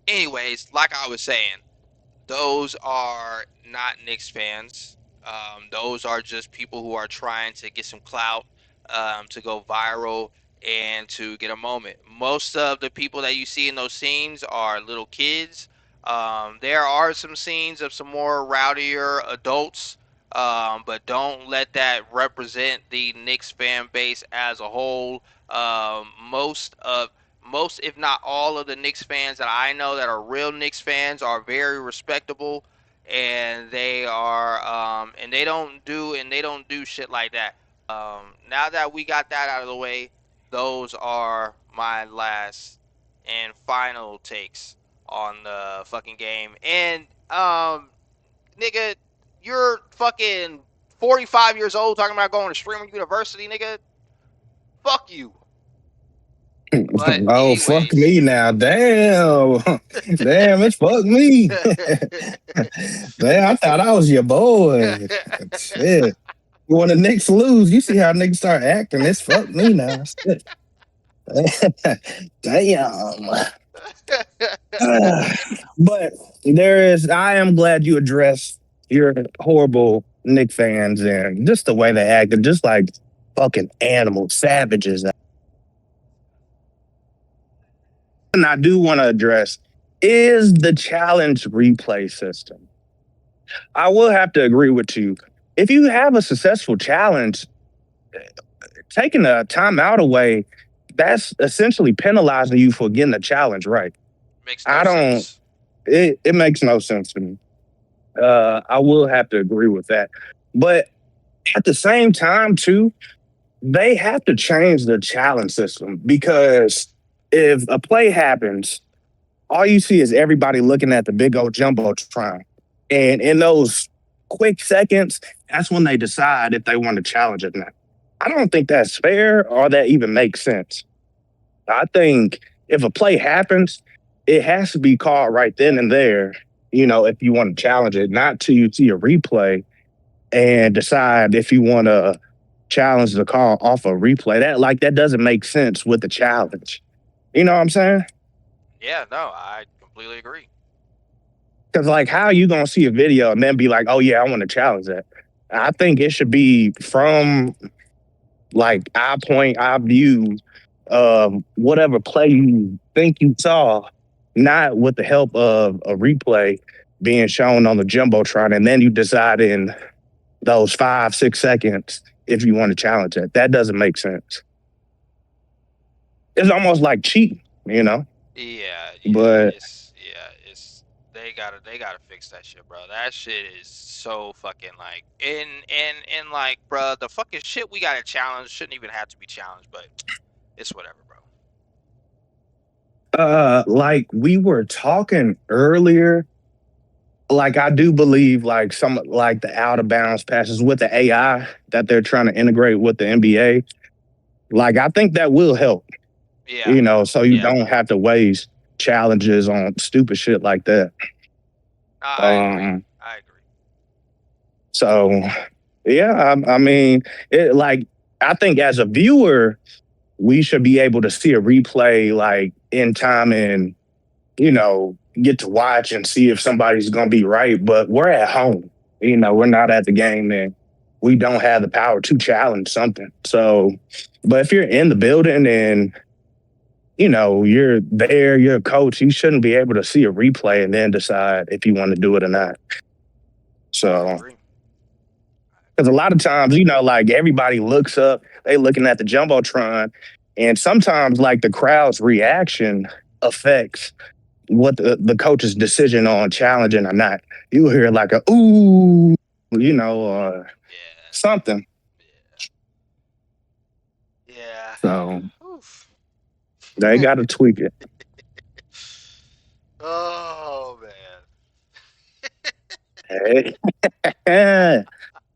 S1: anyways, like I was saying, those are not Knicks fans. Those are just people who are trying to get some clout, to go viral, and to get a moment. Most of the people that you see in those scenes are little kids. There are some scenes of some more rowdier adults, but don't let that represent the Knicks fan base as a whole. Most, if not all, of the Knicks fans that I know that are real Knicks fans are very respectable, and they don't do shit like that. Now that we got that out of the way, those are my last and final takes on the fucking game. And nigga, you're fucking 45 years old talking about going to streamer university, nigga. Fuck you. But
S2: Oh, fuck
S1: anyways.
S2: me now. Damn. Damn, it's fuck me. Damn, I thought I was your boy. Shit. When the Knicks lose, you see how niggas start acting. It's fuck me now. Shit. Damn. But I am glad you addressed your horrible Nick fans and just the way they acted, just like fucking animals, savages. And I do want to address is the challenge replay system. I will have to agree with you. If you have a successful challenge, taking a timeout away, that's essentially penalizing you for getting the challenge right.
S1: Makes no
S2: I don't,
S1: sense.
S2: it makes no sense to me. I will have to agree with that. But at the same time, too, they have to change the challenge system because if a play happens, all you see is everybody looking at the big old jumbotron. And in those quick seconds, that's when they decide if they want to challenge it or not. I don't think that's fair or that even makes sense. I think if a play happens, it has to be called right then and there, if you want to challenge it, not till you see a replay and decide if you want to challenge the call off a replay. That doesn't make sense with the challenge. You know what I'm saying?
S1: Yeah, no, I completely agree.
S2: Because how are you gonna see a video and then be like, "Oh yeah, I want to challenge that"? I think it should be from our point, our view of whatever play you think you saw, not with the help of a replay being shown on the jumbotron, and then you deciding those 5, 6 seconds if you want to challenge it. That doesn't make sense. It's almost like cheating.
S1: Yeah, yeah,
S2: But
S1: it's they gotta fix that shit, bro. That shit is so fucking like and like, bro, the fucking shit we gotta challenge shouldn't even have to be challenged, but it's whatever, bro.
S2: like we were talking earlier, like I do believe like some like the out of bounds passes with the AI that they're trying to integrate with the NBA. Like I think that will help,
S1: Yeah,
S2: so you
S1: yeah,
S2: don't have to waste challenges on stupid shit like that.
S1: I agree.
S2: Um,
S1: I agree.
S2: so yeah, I mean, like I think as a viewer, we should be able to see a replay like in time and get to watch and see if somebody's going to be right. But we're at home, we're not at the game and we don't have the power to challenge something. So, but if you're in the building and, you're there, you're a coach, you shouldn't be able to see a replay and then decide if you want to do it or not.
S1: I
S2: So,
S1: agree. I
S2: because a
S1: agree.
S2: lot of times, like everybody looks up, they looking at the jumbotron, and sometimes like the crowd's reaction affects what the coach's decision on challenging or not. You hear like a ooh, or
S1: Yeah,
S2: something.
S1: yeah, yeah.
S2: So
S1: Oof.
S2: they got to tweak it.
S1: Oh man.
S2: Hey,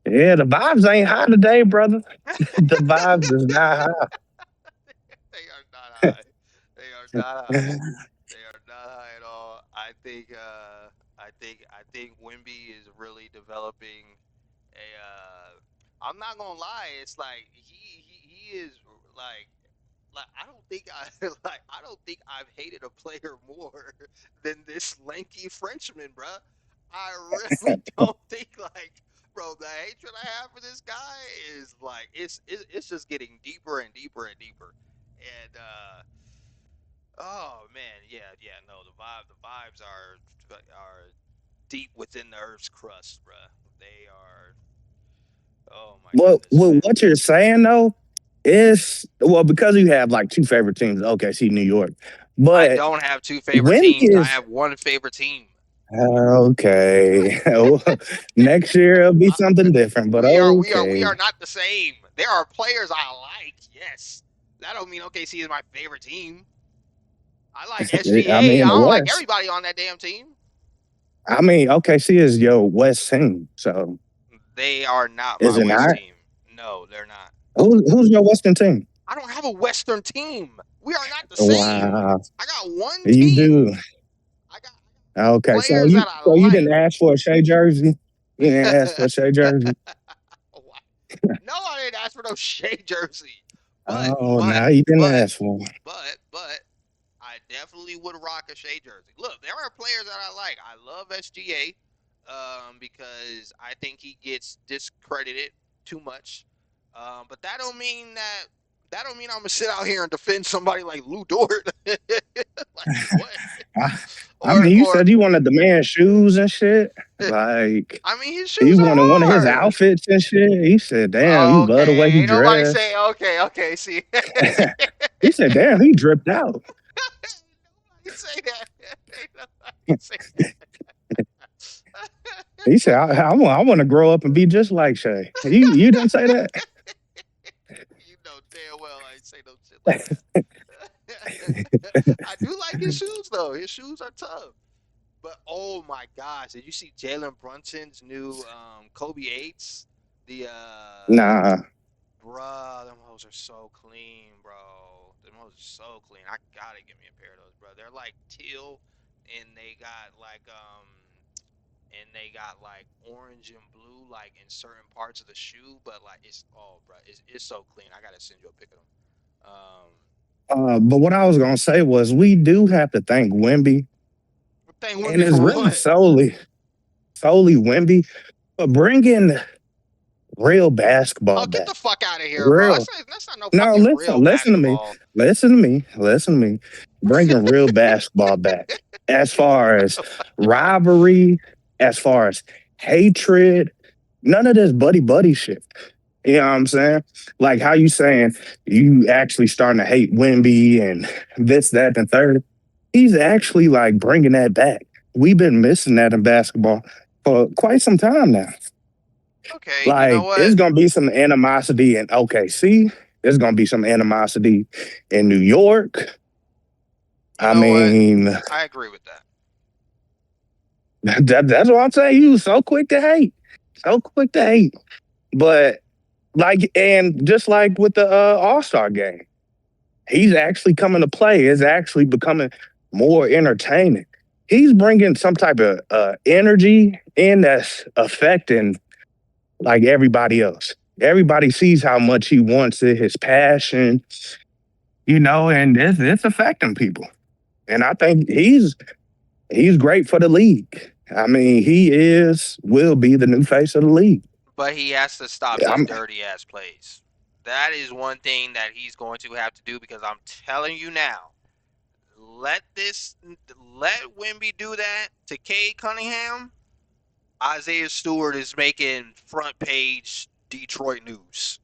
S2: yeah, the vibes ain't high today, brother. The vibes is not
S1: They are not high. They are not high.
S2: high.
S1: They are not high at all. I think Wimby is really developing a. I'm not gonna lie. It's like he is like I don't think I've hated a player more than this lanky Frenchman, bruh. I really don't think bro, the hatred I have for this guy is like it's just getting deeper and deeper and deeper. And oh man, yeah, no, the vibes are deep within the Earth's crust, bruh. They are. Oh my goodness, man.
S2: What you're saying though is because you have like two favorite teams, OKC, New York,
S1: I
S2: but
S1: don't have two favorite
S2: Wimby
S1: teams. I
S2: is
S1: have one favorite team.
S2: okay. Next year it'll be something different, but
S1: We are
S2: okay.
S1: not the same. There are players I like, yes. That don't mean OKC is my favorite team. I like
S2: I
S1: SGA.
S2: mean,
S1: I
S2: in the
S1: don't like
S2: West.
S1: everybody on that damn team.
S2: I mean, OKC is your West team, so
S1: They are not
S2: is
S1: my
S2: it
S1: West
S2: not?
S1: team. No, they're not.
S2: Who's your Western team?
S1: I don't have a Western team. We are not the same.
S2: Wow,
S1: I got one
S2: you do.
S1: team. I got
S2: Okay, so
S1: players
S2: you
S1: that I
S2: so you
S1: like.
S2: didn't ask for a Shea jersey. You didn't ask for a Shea jersey.
S1: No, I didn't ask for no Shea jersey. But
S2: Oh,
S1: but
S2: no, you didn't
S1: but
S2: ask for.
S1: but I definitely would rock a Shea jersey. Look, there are players that I like. I love SGA because I think he gets discredited too much. But that don't mean I'm gonna sit out here and defend somebody like Lou Dort. Like what?
S2: I, I
S1: Or
S2: mean, you
S1: or
S2: said you wanted the man's shoes and shit. Like
S1: I mean his
S2: you
S1: shoes are
S2: wanted one of his
S1: hard.
S2: outfits and shit. He said, "Damn, you love the way
S1: Okay,
S2: he
S1: ain't nobody say
S2: dressed."
S1: okay. See, see,
S2: He said, "Damn, he dripped out."
S1: nobody say that. Ain't nobody say
S2: He said, I want to grow up and be just like Shay." You didn't say that.
S1: You know damn well I ain't say no shit like that. I do like his shoes though. His shoes are tough. But oh my gosh, did you see Jalen Brunson's new Kobe eights? The
S2: Nah.
S1: bruh, them hoes are so clean, bro. Them hoes are so clean. I gotta give me a pair of those, bro. They're like teal, and they got like orange and blue like in certain parts of the shoe, but like it's oh, bro, it's so clean. I gotta send you a pic of them.
S2: But what I was gonna say was we do have to thank Wimby,
S1: Thank
S2: and
S1: Wimby
S2: it's
S1: for
S2: really
S1: what?
S2: solely Wimby for bringing real
S1: Oh,
S2: basketball
S1: get
S2: back.
S1: the fuck out of here, bro.
S2: Real.
S1: That's not no
S2: No,
S1: fucking real
S2: listen to me,
S1: basketball.
S2: listen to me. Bringing real basketball back, as far as rivalry, as far as hatred. None of this buddy buddy shit. You know what I'm saying? Like how you saying you actually starting to hate Wimby and this, that, and third. He's actually like bringing that back. We've been missing that in basketball for quite some time now.
S1: Okay, you know
S2: Like
S1: what?
S2: it's gonna be some animosity in OKC. There's gonna be some animosity in New York.
S1: You
S2: I
S1: know what?
S2: mean,
S1: I agree with that.
S2: that's what I'm saying. You so quick to hate, so quick to hate. But like, and just like with the All Star game, he's actually coming to play. It's actually becoming more entertaining. He's bringing some type of energy in that's affecting like everybody else. Everybody sees how much he wants it, his passion, and it's affecting people. And I think he's great for the league. I mean, will be the new face of the league.
S1: But he has to stop these
S2: I'm,
S1: dirty ass plays. That is one thing that he's going to have to do because I'm telling you now, let this let Wimby do that to Cade Cunningham. Isaiah Stewart is making front page Detroit news.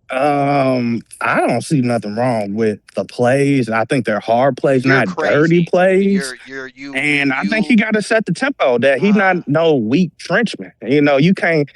S2: I don't see nothing wrong with the plays. I think they're hard plays,
S1: You're
S2: not dirty
S1: crazy.
S2: plays.
S1: You're
S2: And I think he got to set the tempo that he not no weak Frenchman. You can't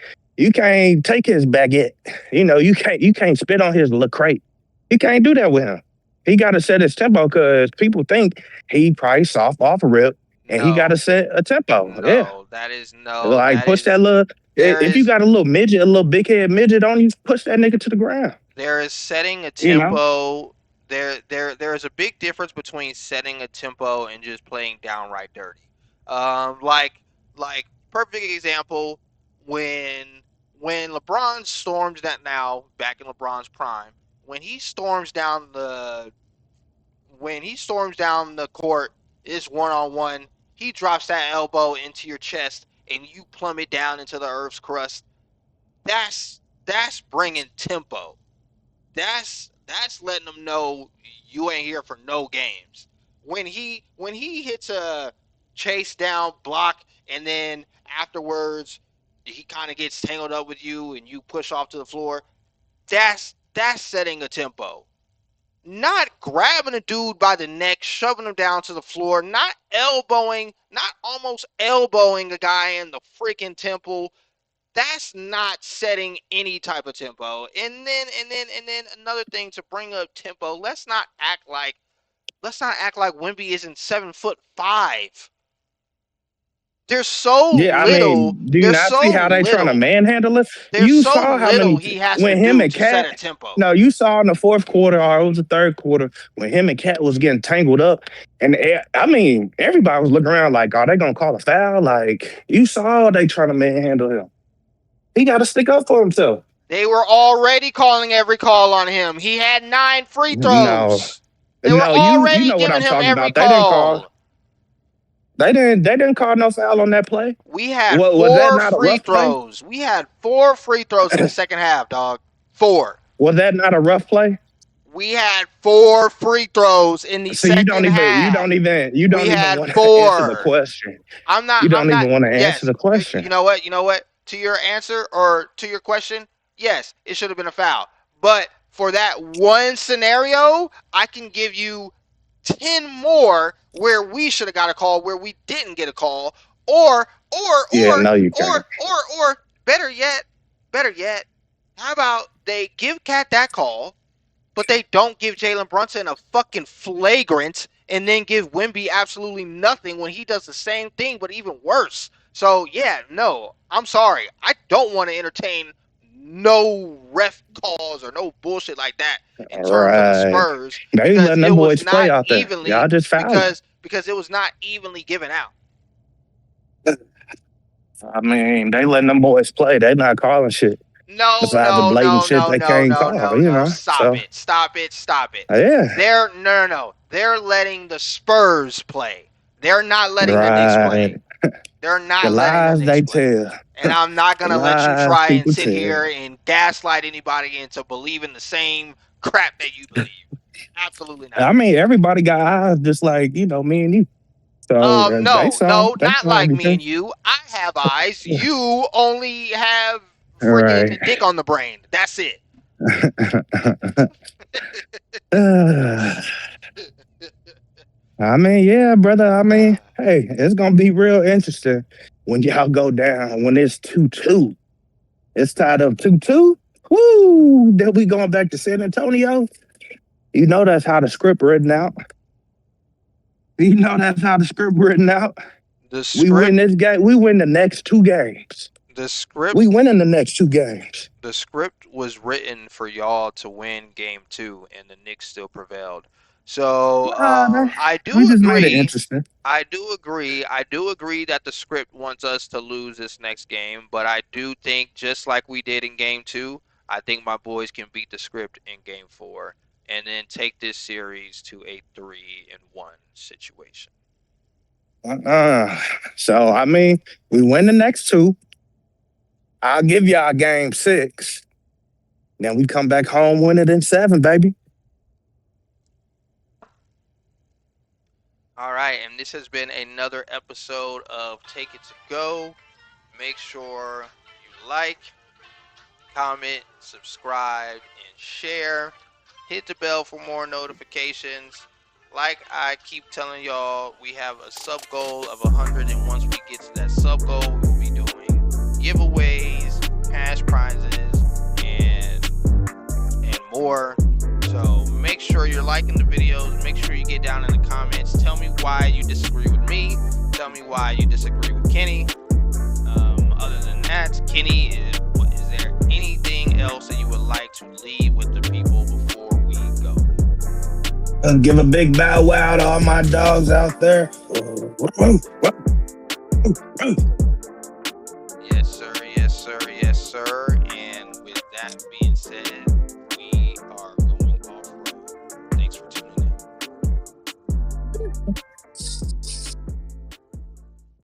S2: take his baguette. You can't spit on his Lecrae. You can't do that with him. He got to set his tempo because people think he probably soft off a rip, and he got to
S1: no.
S2: set a tempo. Yeah,
S1: No, that is no.
S2: like
S1: That
S2: push that
S1: is
S2: little.
S1: there
S2: If you
S1: is
S2: got a little midget, a little big head midget on you, push that nigga to the ground.
S1: there is setting a
S2: You know.
S1: tempo. There is a big difference between setting a tempo and just playing downright dirty. Like perfect example when LeBron storms that now back in LeBron's prime when he storms down the court is one on one. He drops that elbow into your chest and you plummet down into the earth's crust. That's bringing tempo. That's letting them know you ain't here for no games. When he hits a chase down block and then afterwards he kind of gets tangled up with you and you push off to the floor, that's setting a tempo. Not grabbing a dude by the neck, shoving him down to the floor, not elbowing, not almost elbowing a guy in the freaking temple. That's not setting any type of tempo. And then another thing to bring up tempo. Let's not act like Wimby isn't 7'5". There's so
S2: Yeah, I
S1: little.
S2: mean, do you
S1: There's
S2: not see
S1: so
S2: how they trying to
S1: little.
S2: manhandle it?
S1: There's
S2: You
S1: so
S2: saw how
S1: little
S2: many
S1: he has to
S2: when him
S1: do
S2: and
S1: to set
S2: Cat.
S1: a tempo.
S2: No, you saw in the fourth quarter, or it was the third quarter, when him and Cat was getting tangled up, and I mean, everybody was looking around like, are they gonna call a foul? Like, you saw they trying to manhandle him. He got to stick up for himself.
S1: They were already calling every call on him. He had 9 free
S2: No,
S1: throws. They were
S2: no, you
S1: already
S2: know what
S1: giving
S2: I'm
S1: him
S2: talking
S1: every
S2: about. They didn't call.
S1: call.
S2: They didn't call no foul on that play.
S1: We had
S2: What was that
S1: four
S2: not a
S1: free
S2: rough play?
S1: throws. We had 4 free throws in the second half, dog. 4.
S2: Was that not a rough play?
S1: We had 4 free throws in the
S2: So you don't
S1: second
S2: even you
S1: half.
S2: don't even you
S1: We
S2: don't even
S1: had
S2: want to answer the
S1: 4.
S2: question.
S1: I'm not.
S2: You
S1: I'm
S2: don't
S1: not.
S2: even want to answer
S1: Yes.
S2: the question.
S1: You know what? You know what? To your answer or to your question, yes, it should have been a foul. But for that one scenario, I can give you 10 more where we should have got a call where we didn't get a call, or or
S2: Yeah,
S1: or
S2: no, you
S1: or
S2: can't.
S1: or better yet, how about they give Cat that call, but they don't give Jalen Brunson a fucking flagrant and then give Wimby absolutely nothing when he does the same thing, but even worse. So, yeah, no, I'm sorry. I don't want to entertain no ref calls or no bullshit like that in
S2: All
S1: terms of the
S2: right.
S1: Spurs
S2: They
S1: because
S2: letting
S1: it
S2: them
S1: was
S2: boys play
S1: not
S2: out there.
S1: evenly
S2: Y'all just fouling.
S1: because it was not evenly given out.
S2: I mean, they letting them boys play. They not calling shit.
S1: No,
S2: Besides the
S1: no,
S2: blatant
S1: no,
S2: shit
S1: no,
S2: they
S1: no,
S2: can't
S1: no,
S2: call,
S1: no, no. Stop
S2: So
S1: it. Stop it. Stop it.
S2: yeah.
S1: They're no, no, no. They're letting the Spurs play. They're not letting the Knicks play.
S2: Right.
S1: They're
S2: The
S1: not letting the
S2: lies
S1: Knicks
S2: they
S1: play.
S2: tell.
S1: And I'm not
S2: The
S1: gonna let you
S2: lies
S1: try and
S2: people
S1: sit
S2: tell.
S1: here and gaslight anybody into believing the same crap that you believe. Absolutely not.
S2: I mean, everybody got eyes just like, me and you. So they
S4: No,
S2: saw
S4: no, not like me
S2: everything.
S4: and you. I have eyes. You only have
S2: All right.
S4: friggin' dick on the brain. That's it.
S2: I mean, yeah, brother. I mean, hey, it's gonna be real interesting when y'all go down when it's 2-2. It's tied up 2-2. Woo! Then we going back to San Antonio. You know that's how the script written out. You know that's how the script written out.
S4: The
S2: We win
S4: script,
S2: this game. We win the next 2 games.
S4: the script
S2: We win in the next 2 games.
S4: the script was written for y'all to win game 2 and the Knicks still prevailed. So I
S2: We
S4: do
S2: just made it
S4: agree.
S2: interesting.
S4: I do agree that the script wants us to lose this next game, but I do think just like we did in game 2, I think my boys can beat the script in game 4 and then take this series to a 3-1 situation.
S2: Uh-uh. So I mean, we win the next 2. I'll give y'all game 6. Then we come back home, win it in 7, baby.
S4: All right, and this has been another episode of Take It to Go. Make sure you like, comment, subscribe, and share. Hit the bell for more notifications. Like I keep telling y'all, we have a sub goal of 100, and once we get to that sub goal, we'll be doing giveaways, cash prizes, and more. So make sure you're liking the videos. Make sure you get down in the comments. Tell me why you disagree with me. Tell me why you disagree with Kenny. Other than that, Kenny, is there anything else that you would like to leave with the people before we go?
S2: Give a big bow wow to all my dogs out there.
S4: Yes, sir. Yes, sir. Yes, sir. And with that being